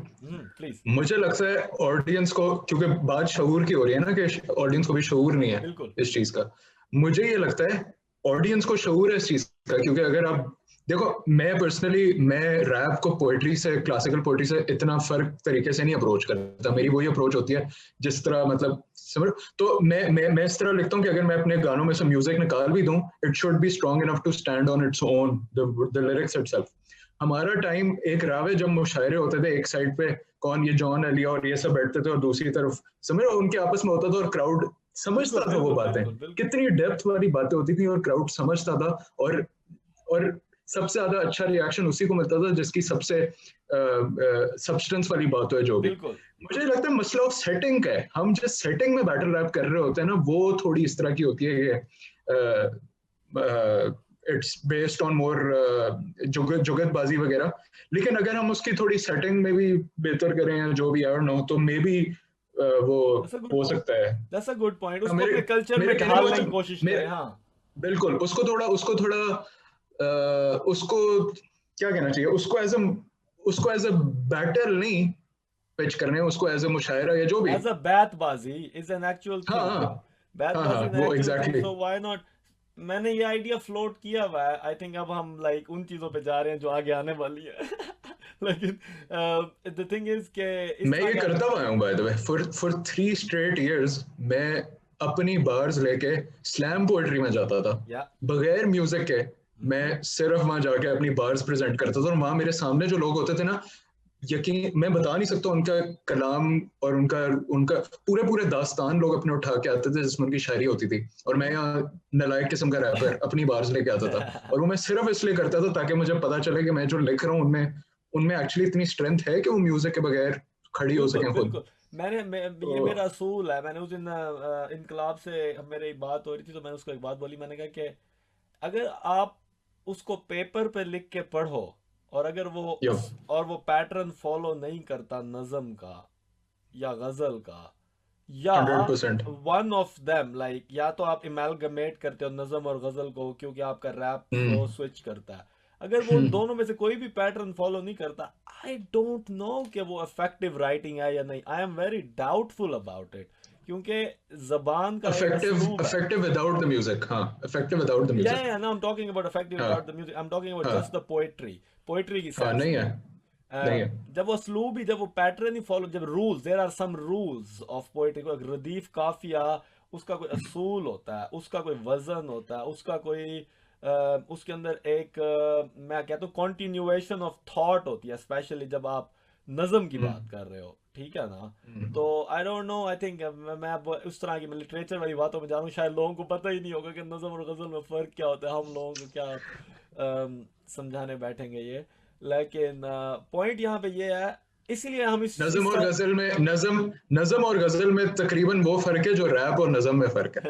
S2: प्लीज।
S1: मुझे लगता है ऑडियंस को, क्योंकि बात शऊर की हो रही है ना कि ऑडियंस को भी शऊर नहीं है
S2: बिल्कुल
S1: इस चीज का, मुझे ये लगता है ऑडियंस को शऊर है इस चीज का। क्योंकि अगर आप देखो, मैं पर्सनली मैं रैप को पोएट्री से, क्लासिकल पोएट्री से इतना फर्क तरीके से नहीं अप्रोच करता। मेरी वही अप्रोच होती है जिस तरह, मतलब समझ, तो मैं इस तरह लिखता हूँ कि अगर मैं अपने गानों में से म्यूजिक निकाल भी दूं, it should be strong enough to stand on its own, the lyrics itself. हमारा टाइम एक रावे जब मुशायरे होते थे, एक साइड पे कौन ये जॉन अलिया और ये सब बैठते थे और दूसरी तरफ समझ उनके आपस में होता था और क्राउड समझता था वो बातें, कितनी डेप्थ वाली बातें होती थी और क्राउड समझता था। और सबसे ज्यादा अच्छा रिएक्शन उसी को मिलता था जिसकी सबसे सब्सटेंस वाली बात है जो भी। मुझे लगता है मसला उस सेटिंग का है, हम जिस सेटिंग में बैटल रैप कर रहे होते हैं ना, वो थोड़ी इस तरह की होती है कि इट्स बेस्ड ऑन मोर जुगतबाजी वगैरह। लेकिन अगर हम उसकी थोड़ी सेटिंग में भी बेहतर करें या जो भी और नो, तो मे बी वो हो सकता है।
S2: दैट्स अ गुड पॉइंट, उसको अपने कल्चर में ढालने की कोशिश करें। हाँ
S1: बिल्कुल, उसको थोड़ा उसको क्या कहना चाहिए, उसको एज अ बैटल नहीं पिच करने, उसको एज अ मुशायरा या जो भी,
S2: as a baitbazi is an actual thing, baitbazi is an actual thing, so why not. मैंने ये आइडिया फ्लोट किया हुआ है, आई थिंक अब हम लाइक उन चीजों पे जा रहे हैं जो आगे आने वाली है। लेकिन द थिंग इज के
S1: मैं ये करता हुआ हूं bye the way, for 3 straight years मैं अपनी बार्स लेके स्लैम पोएट्री में जाता था बगैर म्यूजिक के। मैं सिर्फ वहां जाके अपनी बार्स प्रेजेंट करता था और वहां मेरे सामने जो लोग होते थे ना, यकीन मैं बता नहीं सकता उनका कलाम और उनका पूरे दास्तान लोग अपने उठा के आते थे जिसमें उनकी शायरी होती थी, और मैं यहाँ नलायक किस्म का रैपर अपनी बार्स लेके आता था। और वो मैं सिर्फ इसलिए करता था ताकि मुझे पता चले कि मैं जो लिख रहा हूँ उनमें एक्चुअली इतनी स्ट्रेंथ है कि वो म्यूजिक के बगैर खड़ी हो सके खुद।
S2: ये मेरा असूल है। मैंने उस दिन इनकलाब से मेरी बात हो रही थी तो मैंने उसको एक बात बोली, मैंने कहा कि अगर आप उसको पेपर पे लिख के पढ़ो और अगर वो पैटर्न फॉलो नहीं करता नज़म का या गजल का, या
S1: 100%।
S2: वन ऑफ देम, लाइक या तो आप इमेलगमेट करते हो नज़म और गजल को क्योंकि आपका रैप फ्लो स्विच करता है, अगर वो दोनों में से कोई भी पैटर्न फॉलो नहीं करता, आई डोंट नो कि वो इफेक्टिव राइटिंग है या नहीं। I am very doubtful about it, क्योंकि जबान का
S1: effective without the music, हाँ, effective without the music,
S2: yeah no I'm talking about effective without the music, I'm talking about just the poetry की sense
S1: नहीं है
S2: जब वो स्लूब ही, जब वो पैटर्न ही फॉलो, जब rules, there are some rules of poetry, को रदीफ काफिया उसका कोई असूल होता है, उसका कोई वजन होता है, उसका कोई उसके अंदर एक मैं कहता हूँ कॉन्टिन्यूएशन ऑफ थॉट होती है, स्पेशली जब आप नज़म की बात कर रहे हो, ठीक है ना। तो आई डोंट नो, आई थिंक मैं अब उस तरह की लिटरेचर वाली बातों में जा रहा हूँ, शायद लोगों को पता ही नहीं होगा कि नज़म और गज़ल में फ़र्क क्या होता है, हम लोगों को क्या समझाने बैठेंगे ये। लेकिन पॉइंट यहाँ पे ये है, इसीलिए हम इस
S1: नज़म और गज़ल में नज़म और गज़ल में तकरीबन वो फ़र्क है जो रैप और नज़म में फ़र्क है।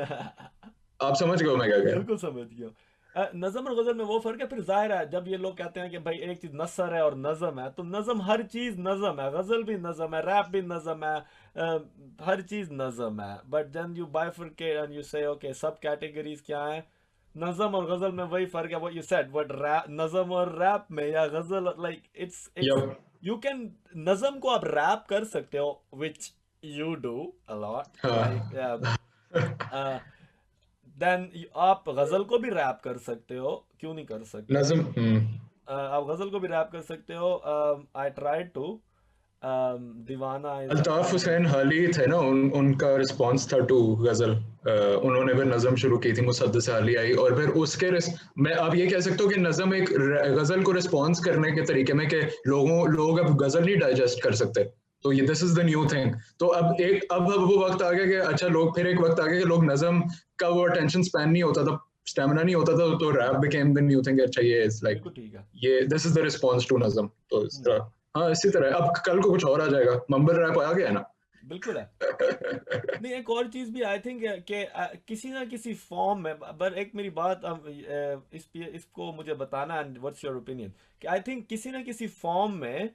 S1: आप समझ गए मैं क्या कह रहा हूँ?
S2: बिल्कुल समझ गया। नज़म और गज़ल में वो फर्क है। फिर जाहिर है जब ये लोग कहते हैं कि भाई एक चीज नसर है और नज़म है, तो नज़म हर चीज नज़म है, गज़ल भी नज़म है, रैप भी नज़म है, हर चीज नज़म है। But then you bifurcate and you say okay सब कैटेगरीज क्या है, नज़म और गज़ल में वही फर्क है, व्हाट यू सेड, बट नज़म और रैप में या गज़ल, लाइक इट्स यू कैन, नज़म को आप रैप कर सकते हो, which you do a lot, then आप गजल को भी रैप कर सकते हो, क्यों नहीं कर सकते?
S1: नज़म
S2: आप गजल को भी रैप कर सकते हो। आई ट्राइड टू, दीवाना
S1: अल्ताफ हुसैन हाली थे ना, उनका रिस्पांस था टू गजल। उन्होंने फिर नज़म शुरू की थी, मुसद्दस हाली आई, और फिर उसके मैं आप ये कह सकते हो कि नज़म एक गजल को रिस्पांस करने के तरीके में, कि लोग अब गजल नहीं डाइजेस्ट कर सकते, तो ये this is the new thing. तो अब वो वक्त आ गया कि अच्छा, लोग फिर एक वक्त आ गया कि लोग नज़म का वो अटेंशन स्पैन नहीं होता था, स्टेमिना नहीं होता था, तो rap became the new thing. अच्छा, ये इज लाइक,
S2: बिल्कुल ठीक है।
S1: ये this is the response to नज़म। तो इस तरह, हाँ इसी तरह अब कल को कुछ और आ जाएगा, मम्बल रैप आ गया ना।
S2: बिल्कुल है। नहीं, एक और चीज भी आई थिंक कि किसी ना किसी फॉर्म में, पर एक मेरी बात इसको मुझे बताना, एंड व्हाट्स योर ओपिनियन, कि आई थिंक किसी ना किसी फॉर्म में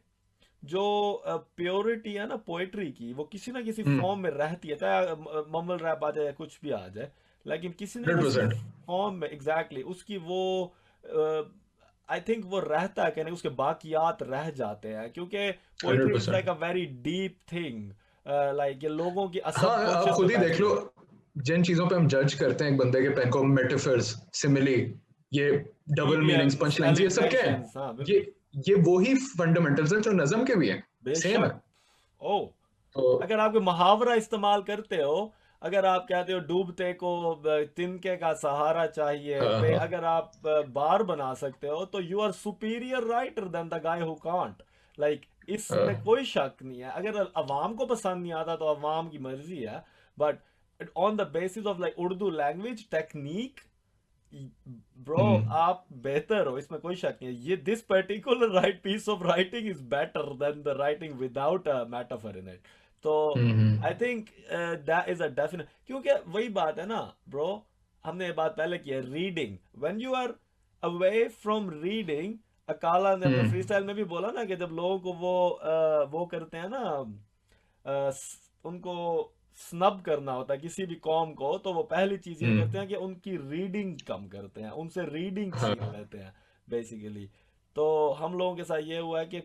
S2: जो प्योरिटी है ना पोएट्री की, वो किसी ना किसी फॉर्म में रहती है, चाहे मम्बल रैप आ जाए या कुछ भी आ जाए, लेकिन किसी ना किसी
S1: 100%।
S2: फॉर्म में एग्जैक्टली उसकी वो आई थिंक वो रहता है, कहने उसके बाकियात रह जाते हैं, क्योंकि poetry is
S1: 100%।
S2: Like a very deep thing, like ये लोगों की
S1: हाँ, आप
S2: सबकॉन्शियस में
S1: खुद ही देख
S2: बैठी
S1: लो,
S2: है।
S1: जिन चीजों पे हम जज करते हैं एक बंदे के पेन को, मेटाफर्स, सिमिली, ये डबल मीनिंग्स, पंच
S2: ईडियम्स,
S1: लाइंस, ये सब क्या है?
S2: एलिट्रेशंस, हाँ
S1: ये
S2: बिल्कुल।
S1: ये वही फंडामेंटल्स हैं जो नज्म के भी हैं, सेम है।
S2: बेशक। ओ,
S1: तो
S2: अगर आप कोई मुहावरा इस्तेमाल करते हो, अगर आप कहते हो डूबते को तिनके का सहारा चाहिए,
S1: हाँ
S2: पे
S1: हाँ
S2: अगर आप बार बना सकते हो, तो you are superior writer than the guy who can't, like इसमें
S1: हाँ।
S2: कोई शक नहीं है। अगर अवाम को पसंद नहीं आता तो अवाम की मर्जी है, but on the basis of like Urdu language technique, bro
S1: हम्म
S2: आप बेहतर हो, इसमें कोई शक नहीं है। ये this particular right piece of writing is better than the writing without a metaphor in it. तो I think that is a definite, क्योंकि वही बात है ना ब्रो, हमने ये बात पहले की है, reading, when you are away from reading. Akala ने अपने फ्री
S1: हम्म
S2: स्टाइल में भी बोला ना कि जब लोगों को वो करते हैं ना, उनको स्नब करना होता है किसी भी कॉम को, तो वो पहली चीज ये करते हैं
S1: हम्म।
S2: कि उनकी रीडिंग कम करते हैं, उनसे रीडिंग छीन
S1: हाँ
S2: लेते हैं बेसिकली। तो हम लोगों के साथ ये हुआ है कि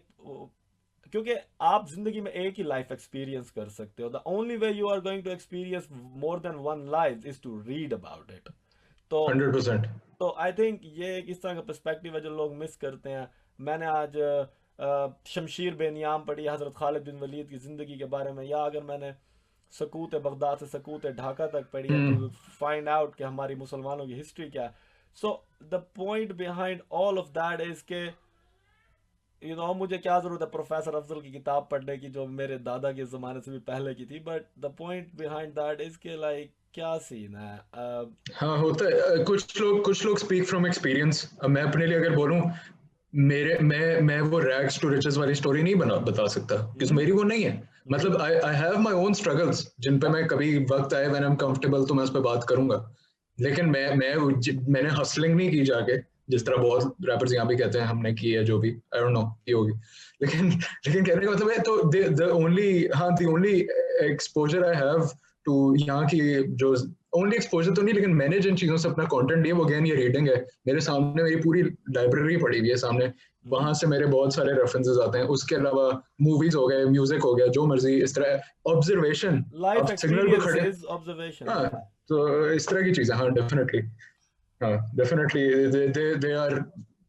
S2: क्योंकि आप जिंदगी में एक ही लाइफ एक्सपीरियंस कर सकते हो, the only way you are going to experience more than one life is to read about it. तो
S1: 100%।
S2: आई थिंक ये एक इस तरह का पर्सपेक्टिव है जो लोग मिस करते हैं। मैंने आज शमशीर बेनियाम पढ़ी, हज़रत खालिद बिन वलीद की ज़िंदगी के बारे में, या अगर मैंने सकूत बगदाद से सकूत ढाका तक पढ़ी है, टू
S1: हम्म
S2: फाइंड आउट कि हमारी मुसलमानों की हिस्ट्री क्या है। So the point behind all of that is के मुझे क्या ज़रूरत है प्रोफेसर अफजल की किताब पढ़ने की, जो मेरे दादा के ज़माने से भी पहले की थी, but the point behind that is के लाइक क्या सीन है।
S1: हाँ, होता है। कुछ लोग स्पीक फ्रॉम एक्सपीरियंस। अब मैं अपने लिए अगर बोलूं, मेरे मैं वो रैग्स टू रिचेस वाली स्टोरी नहीं बता सकता, क्योंकि
S2: हम्म
S1: मेरी वो नहीं है।
S2: हम्म
S1: मतलब I have my own struggles, जिन पे मैं कभी वक्त आए व्हेन आई एम कंफर्टेबल तो मैं उस पर बात करूंगा। लेकिन मैंने हसलिंग नहीं की जाके, जिस तरह बहुत रैपर्स यहाँ भी कहते हैं हमने की है, जो भी आई डोंट नो की होगी। लेकिन कहने का मतलब है, तो द ओनली, हाँ, the only exposure I have to यहाँ की, जो ओनली एक्सपोजर तो नहीं, लेकिन मैंने जिन चीजों से अपना कंटेंट लिया वो अगेन ये रीडिंग है। मेरे सामने मेरी पूरी लाइब्रेरी पड़ी हुई है सामने,
S2: हम्म।
S1: वहां से मेरे बहुत सारे रेफरेंसेस आते हैं। उसके अलावा मूवीज हो गए, म्यूजिक हो गया, जो मर्जी, इस तरह ऑब्जर्वेशन।
S2: लाइफ
S1: आप सिग्नल पे
S2: एक्सपीरियंस
S1: खड़े,
S2: इज ऑब्जर्वेशन,
S1: हाँ,
S2: बिल्कुल।
S1: तो इस तरह की चीजें, हाँ डेफिनेटली, हाँ definitely, they are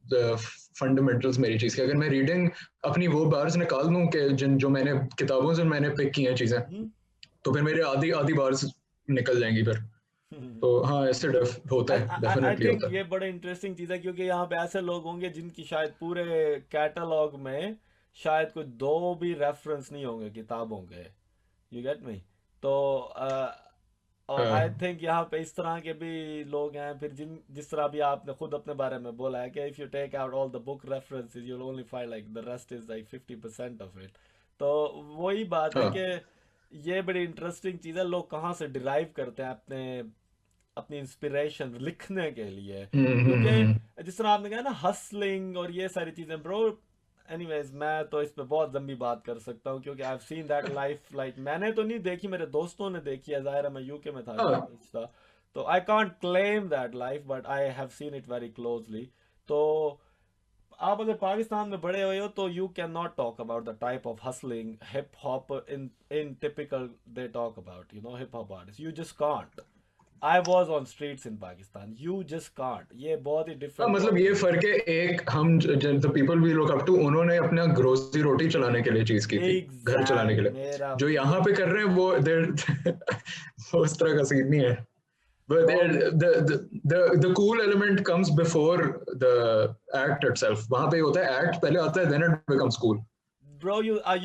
S1: the fundamentals मेरी चीज की। अगर मैं रीडिंग अपनी वो बार्स निकाल दूं कि जिन जो मैंने किताबों से मैंने पिक की हैं चीजें,
S2: हम्म।
S1: तो फिर मेरे आधी आधी बार्स निकल जाएंगी फिर। तो हाँ, ऐसे होता है,
S2: आई
S1: डेफिनेटली
S2: थिंक
S1: होता
S2: ये बड़े इंटरेस्टिंग चीज़ है, क्योंकि यहाँ पे ऐसे लोग होंगे जिनकी शायद पूरे कैटलॉग में शायद कोई दो भी रेफरेंस नहीं होंगे किताबों के। You get me? तो
S1: है।
S2: और आई
S1: हाँ
S2: थिंक यहाँ पे इस तरह के भी लोग हैं फिर, जिस तरह भी आपने खुद अपने बारे में बोला है कि if you take out all the book references you will only find like the rest is like 50% of it. तो वही बात है कि
S1: हाँ।
S2: ये बड़ी इंटरेस्टिंग चीज़ है, लोग कहाँ से डिराइव करते हैं अपने अपनी इंस्पिरेशन लिखने के लिए।
S1: हम्म।
S2: क्योंकि जिस तरह आपने कहा ना हसलिंग और ये सारी चीजें ब्रो, एनीवेज मैं तो इस पे बहुत लंबी बात कर सकता हूँ, क्योंकि I have seen that life, like मैंने तो नहीं देखी, मेरे दोस्तों ने देखी है, जाहिर है मैं यूके में था जब
S1: हाँ
S2: कुछ था, तो I can't claim that life, but I have seen it very closely. तो आप अगर पाकिस्तान में बड़े हुए हो तो you can not talk about the type of hustling hip hop in typical they talk about hip hop artist, you just can't. I was on streets in Pakistan. You just can't. ये बहुत ही
S1: हाँ
S2: different
S1: मतलब
S2: world
S1: ये
S2: है.
S1: फर्क है, एक हम the people we look up to, उन्होंने अपना रोजी रोटी चलाने के लिए चीज की थी, घर चलाने के
S2: Exactly.
S1: लिए.
S2: मेरा
S1: जो यहाँ पे कर रहे हैं वो वो उस तरह का सीन नहीं है. But
S2: bro,
S1: the cool element comes before the act itself. वहां पे होता है act पहले आता है, then it becomes cool.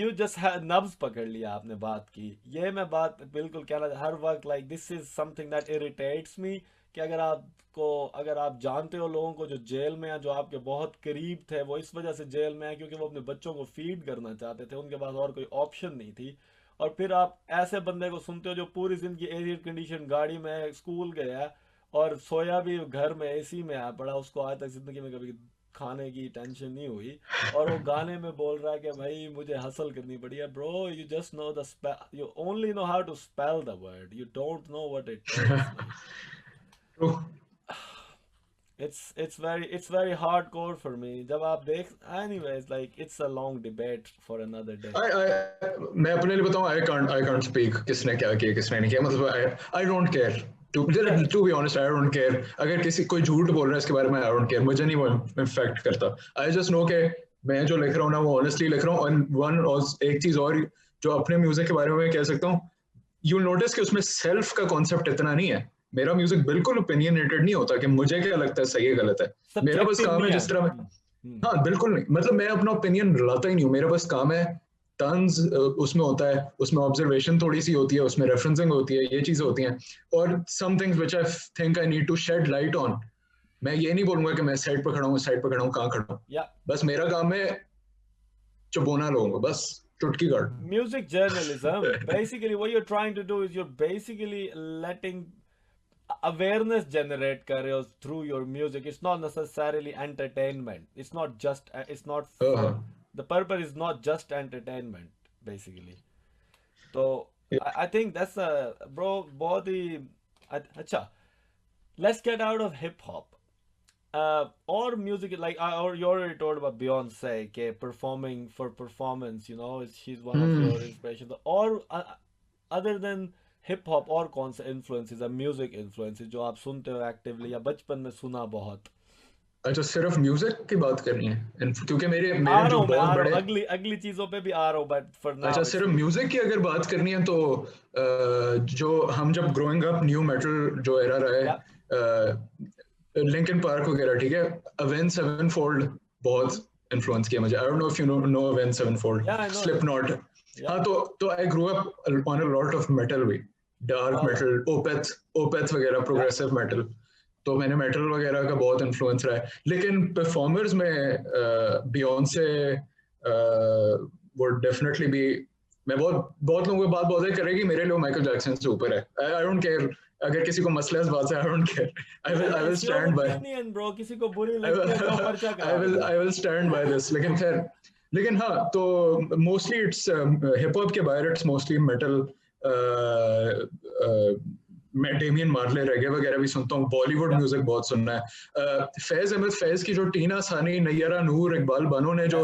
S2: you just नब्ज पकड़ लिया आपने बात की. ये मैं बात बिल्कुल कहना हर वक्त like this is something that irritates me कि अगर आप जानते हो लोगों को जो जेल में है, जो आपके बहुत करीब थे, वो इस वजह से जेल में है क्योंकि वो अपने बच्चों को फीड करना चाहते थे, उनके पास और कोई ऑप्शन नहीं थी. और फिर आप ऐसे बंदे को सुनते हो जो पूरी जिंदगी एयर कंडीशन गाड़ी में स्कूल गया और सोया भी घर में एसी में आ पड़ा, उसको आज तक जिंदगी में कभी खाने की टेंशन नहीं हुई, और वो गाने में बोल रहा है कि भाई मुझे हसल करनी पड़ी है. Bro, you just know the spell, you only know how to spell the word, you don't know what it takes.
S1: True.
S2: It's very hardcore for me. जब आप देख, anyways, like it's a long debate for another day.
S1: मैं अपने लिए बताऊं, I can't speak किसने क्या किया किसने नहीं किया. मतलब I don't care. To be honest, I don't care. अगर कोई झूठ बोल रहा है इसके बारे में, I don't care. मुझे नहीं वो इफेक्ट करता. I just know कि मैं जो लिख रहा हूँ ना वो ऑनेस्टली लिख रहा हूँ. और एक चीज और जो अपने म्यूजिक के बारे में कह सकता हूँ, you'll notice कि उसमें सेल्फ का कॉन्सेप्ट इतना नहीं है. मेरा म्यूजिक बिल्कुल ओपिनियनेटेड नहीं होता कि मुझे क्या लगता है सही है गलत है. मेरा बस काम है जिस तरह हाँ बिल्कुल नहीं, मतलब मैं अपना ओपिनियन लाता ही नहीं हूँ. मेरा बस काम है टन्स उसमें होता है, उसमें ऑब्जर्वेशन थोड़ी सी होती है, उसमें रेफरेंसिंग होती है, ये चीजें होती हैं, और some things which I think I need to shed light on. मैं ये नहीं बोलूंगा कि मैं साइड पर खड़ा हूँ, साइड पर खड़ा हूँ, कहाँ खड़ा हूँ. बस मेरा काम है चुपोना लोगों को, बस चुटकी काट.
S2: Music journalism, basically what you're trying to do is you're basically letting awareness generate कर रहे हो through your music. It's not necessarily entertainment. It's not just it's not the purpose is not just entertainment basically. So I think that's a bro बहुत ही अच्छा. Let's get out of hip hop. Or music, like or you already told about Beyonce, okay, performing for performance, you know, she's one of your inspirations. Or other than hip hop और कौन से influences है, music influences जो आप सुनते हो actively या बचपन में सुना बहुत?
S1: अच्छा, सिर्फ म्यूजिक की बात करनी है क्योंकि मेरे जो बहुत बड़े
S2: अगली चीजों पे भी आ रहा हूँ, बट फॉर नाउ
S1: अच्छा सिर्फ म्यूजिक की अगर बात करनी है तो जो हम जब ग्रोइंग अप न्यू मेटल जो एरा रहा है, लिंकन पार्क वगैरह, ठीक है, अवेंज सेवनफोल्ड बहुत इन्फ्लुएंस किया मुझे. I don't know if you know Avenged Sevenfold, Slipknot. हाँ तो I grow up on a lot of metal we, dark metal, Opeth वगैरह, प्रोग्रेसिव मेटल. तो मैंने मेटल वगैरह का बहुत इन्फ्लुएंस रहा है. लेकिन परफॉर्मर्स में बियॉन्से वुड डेफिनेटली बी. मैं बहुत लोगों की बात बहुत करेगी, मेरे लिए माइकल जैक्सन से ऊपर है. आई डोंट केयर अगर किसी को मसला इस बात से, I don't care. I will stand by,
S2: bro, किसी को बुरी लगती है तो पर्चा करा.
S1: I will stand by this. लेकिन हाँ, तो मोस्टली इट्स हिप हॉप के बाहर इट्स मोस्टली मेटल. मैं डेमियन मार्ले, रेगे वगैरह भी सुनता हूँ. बॉलीवुड म्यूजिक बहुत सुनना है. फैज अहमद फैज की जो टीना सानी, नैयरा नूर, इकबाल बानो ने जो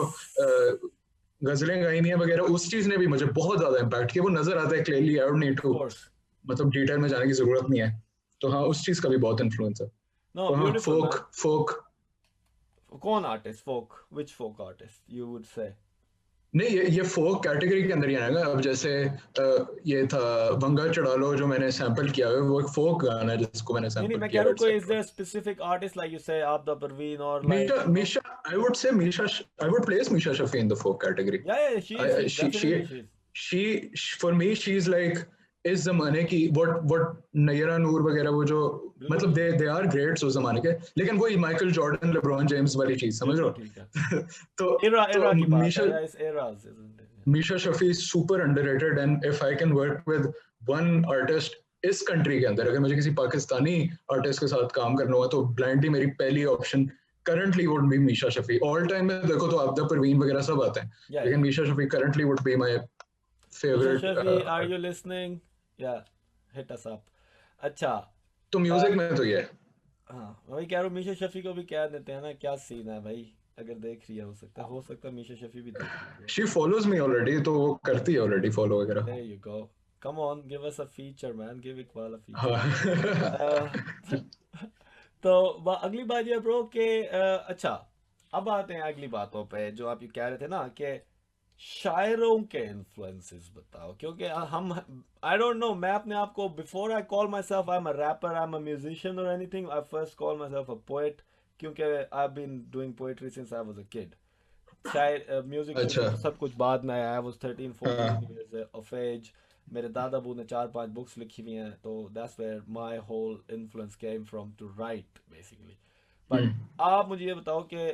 S1: गजलें गाई हैं वगैरह, उस चीज ने भी मुझे बहुत ज्यादा इम्पैक्ट किया. वो नजर आता है clearly, I don't need to मतलब डिटेल में जाने की जरूरत नहीं है. तो हाँ, उस चीज का भी बहुत इन्फ्लुएंस है. तो हाँ, फोक
S2: कौन artist, which folk artist you would say?
S1: नहीं, ये फोक कैटेगरी के अंदर ही आएगा. अब जैसे ये था वंगा चढ़ा लो जो मैंने सैंपल किया है, वो एक फोक गाना है जिसको मैंने सैंपल किया.
S2: मैं कह रहा हूं कोई is there specific artist like you से आबदा परवीन और like
S1: Misha, I would say Misha, I would place Misha Shafi in the folk category.
S2: Yeah,
S1: she for me she's like इस जमाने की what नयरा नूर वगैरह, वो जो मतलब they are greats उस जमाने के, लेकिन वही माइकल जॉर्डन, लेब्रॉन जेम्स वाली चीज, समझ रहे हो? तो Meesha Shafi super underrated. And if I can work with one artist इस कंट्री के अंदर, अगर मुझे किसी पाकिस्तानी आर्टिस्ट के साथ काम करना हुआ तो ब्लाइंडली मेरी पहली option currently would be Meesha Shafi. All time में देखो तो आबदा परवीन वगैरह सब आते हैं, लेकिन Meesha Shafi currently would be my favourite.
S2: Shafi, are you listening? Yeah, hit us up. अच्छा,
S1: तो म्यूजिक में तो ये
S2: हाँ, वही कह रहा हूँ. मीशा शफी को भी कह देते हैं ना, क्या सीन है भाई, अगर देख रही है हो सकता है मीशा शफी भी देख रही है.
S1: She follows me already, तो वो करती है ऑलरेडी फॉलो वगैरह.
S2: There you go. come on, give us a feature, man. Give Iqbal a feature.
S1: हाँ
S2: Uh, तो अगली बात ये ब्रो कि अच्छा, अब आते हैं अगली बातों पे जो आप ये कह रहे थे ना कि शायरों के इन्फ्लुएंसेस बताओ, क्योंकि हम, आई डोंट नो, मैं अपने आप को, before I call myself I am a rapper, I am a musician और anything, I first call myself a poet, क्योंकि I have been doing poetry since I was a kid. शायर music
S1: अच्छा
S2: music तो सब कुछ बाद में आया। आई वाज 13-14
S1: हाँ
S2: years of age। मेरे दादा बू ने 4-5 बुक्स लिखी हुई हैं, तो that's where my whole influence came from to write basically. But
S1: हम्म।
S2: आप मुझे ये बताओ कि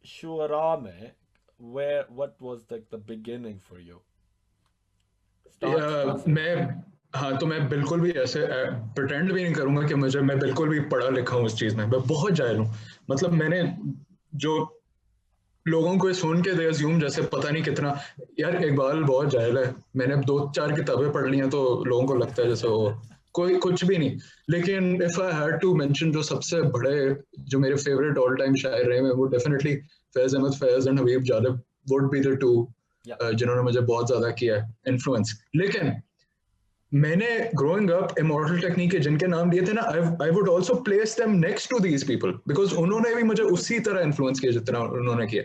S2: शुअरा में where what was like the beginning for you? Start कहाँ से हुआ?
S1: मैं हाँ तो मैं बिल्कुल भी ऐसे प्रटेंड भी नहीं करूंगा कि मैं बिल्कुल भी पढ़ा लिखा हूँ इस चीज में। मैं बहुत जाहिल हूँ। मतलब मैंने जो लोगों को सुन के दे अज्यूम जैसे पता नहीं कितना, यार इकबाल बहुत जाहिल है, मैंने 2-4 किताबें पढ़ ली हैं तो लोगों को लगता है जैसे वो कोई कुछ भी नहीं। लेकिन if I had to mention जो सबसे बड़े, जो मेरे फेवरेट ऑल टाइम शायर रहे हैं, वो definitely Faiz Ahmed Faiz and Habib Jalib would be the two
S2: Yeah.
S1: जिन्होंने मुझे बहुत ज्यादा किया है इन्फ्लुएंस। लेकिन मैंने ग्रोइंग अप इमॉर्टल टेक्निक के जिनके नाम दिए थे ना, I would also place them next to these people, because उन्होंने भी मुझे उसी तरह इन्फ्लुएंस किया जितना उन्होंने किया।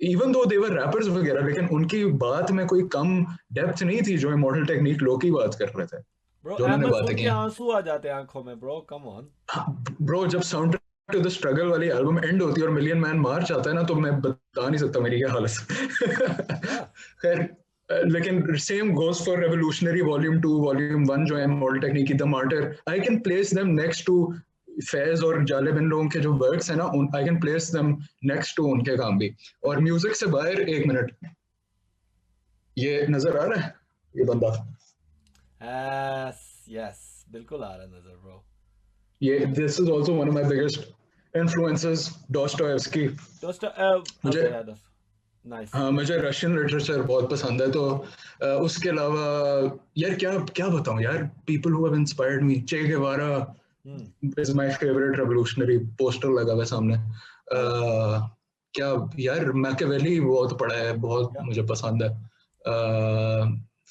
S1: इवन दो देवर रैपर्स वगैरह, लेकिन उनकी बात में कोई कम डेप्थ नहीं थी जो इमॉर्टल टेक्निक लोग की बात कर रहे थे,
S2: ब्रो,
S1: जो उन्होंने
S2: अहमद
S1: बातें
S2: सुन के
S1: की।
S2: आंसू आ जाते हैं आंखों में ब्रो, कम ऑन।
S1: ब्रो जब साउंड टू द स्ट्रगल वाली एल्बम एंड होती है और मिलियन मैन मार्च आता है ना, तो मैं बता नहीं सकता मेरी क्या हालत।
S2: Yeah.
S1: खैर लेकिन same goes for revolutionary volume 2 volume 1 जो है मॉडल टेक्निक की the martyr, I can place them next to Faiz और जालिब। इन लोगों के जो वर्क्स है ना, I can place them next to उनके काम भी। और म्यूजिक से बाहर, एक मिनट, ये नजर आ रहा है ये बंदा,
S2: Yes, yes, बिल्कुल आ रहा है नजर ब्रो।
S1: ये this is also one of my biggest influences, Dostoevsky.
S2: दोस्त
S1: मुझे
S2: ओके, दैट्स नाइस।
S1: हाँ मुझे रशियन लिटरेचर बहुत पसंद है। तो उसके अलावा यार क्या क्या बताऊं यार, people who have inspired me, Che Guevara
S2: hmm.
S1: Is my favourite revolutionary, poster लगा हुआ है सामने। क्या यार, मैकियावेली बहुत पढ़ा है, बहुत
S2: या
S1: मुझे पसंद है।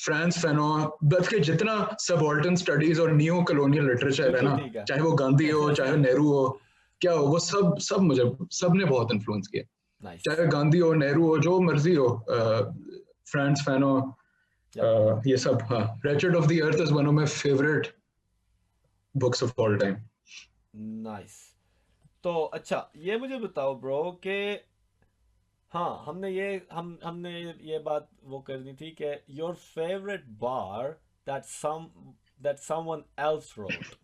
S1: फ्रांस फैनो, बल्कि जितना सबऑल्टर्न स्टडीज और नियो कॉलोनियल लिटरेचर है
S2: बिल्कुल
S1: ना,
S2: ठीक है।
S1: चाहे वो गांधी हो चाहे नेहरू हो, क्या हो, वो सब सब मुझे सबने बहुत इन्फ्लुएंस किया।
S2: नाइस।
S1: चाहे गांधी हो, नेहरू हो, जो मर्जी हो, फ्रांस फैनो,
S2: या
S1: ये सब। हाँ, रेचर्ड of the earth is one of my favourite books of all time.
S2: Nice. तो अच्छा, ये मुझे बताओ ब्रो कि हाँ, हमने ये बात वो करनी थी कि your favourite bar that someone else wrote.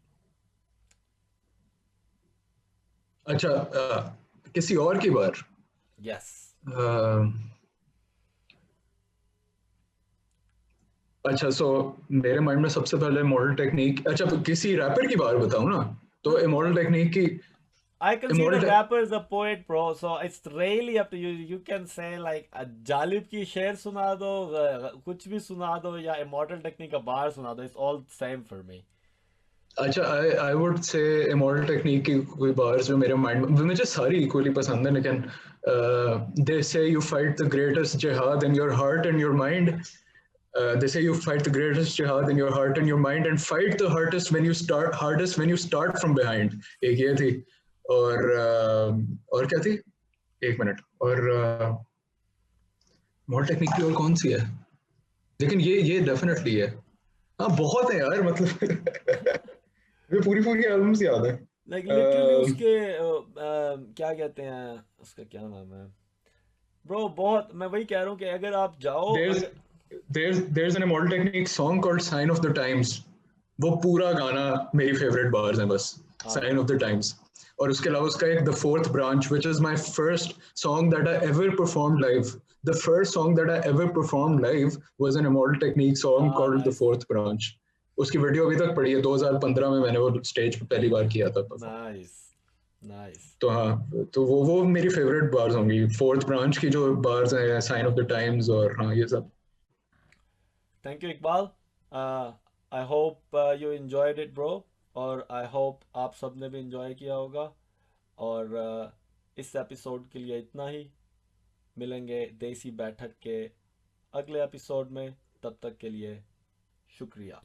S1: अच्छा किसी और की बार,
S2: यस।
S1: अच्छा सो मेरे माइंड में सबसे पहले मॉडल टेक्निक, अच्छा किसी रैपर की बात बताऊं ना, तो मॉडल टेक्निक की,
S2: I consider
S1: इमोरटल
S2: rappers a poet, bro. So it's really up to you. You can say like Jalib की शेर सुना दो, कुछ भी सुना दो, या इमॉर्टल टेक्निक का बार सुना दो. It's all same for me.
S1: अच्छा आई वुड से इमोरटल टेक्निक की कोई बार्स जो मेरे माइंड में, मुझे सारी इक्वली पसंद है, लेकिन दे से यू फाइट द ग्रेटेस्ट जिहाद in your heart and your mind, they say you fight the greatest jihad in your heart and your mind and fight the hardest when you start from behind। एक ये थी। और क्या थी, एक minute, और model technique की और कौन सी है, लेकिन ये डेफिनेटली है। हाँ बहुत है यार, मतलब ये पूरी पूरी एल्बम्स याद है।
S2: Like literally उसके क्या कहते हैं, उसका क्या नाम है ब्रो, बहुत, मैं वही कह रहा हूँ कि अगर आप जाओ,
S1: there's
S2: अगर
S1: there's an immortal technique song called Sign of the Times। वो पूरा गाना मेरी फेवरेट बार्स है बस,
S2: हाँ
S1: साइन ऑफ द टाइम्स। और उसके अलावा उसका एक the Fourth Branch which is my first song that I ever performed live, the first song that I ever performed live was an Immortal Technique song
S2: हाँ,
S1: called the
S2: nice
S1: Fourth Branch. उसकी video अभी तक पड़ी है, 2015 में मैंने वो stage पे पहली बार किया था परफॉर्म।
S2: Nice nice.
S1: तो हाँ, तो वो मेरी फेवरेट बार्स होंगी, फोर्थ ब्रांच की जो बार्स हैं, साइन ऑफ द टाइम्स, और हाँ ये सब।
S2: Thank you Iqbal. I hope you enjoyed it bro, और आई होप आप सब ने भी एंजॉय किया होगा। और इस एपिसोड के लिए इतना ही। मिलेंगे देसी बैठक के अगले एपिसोड में, तब तक के लिए शुक्रिया।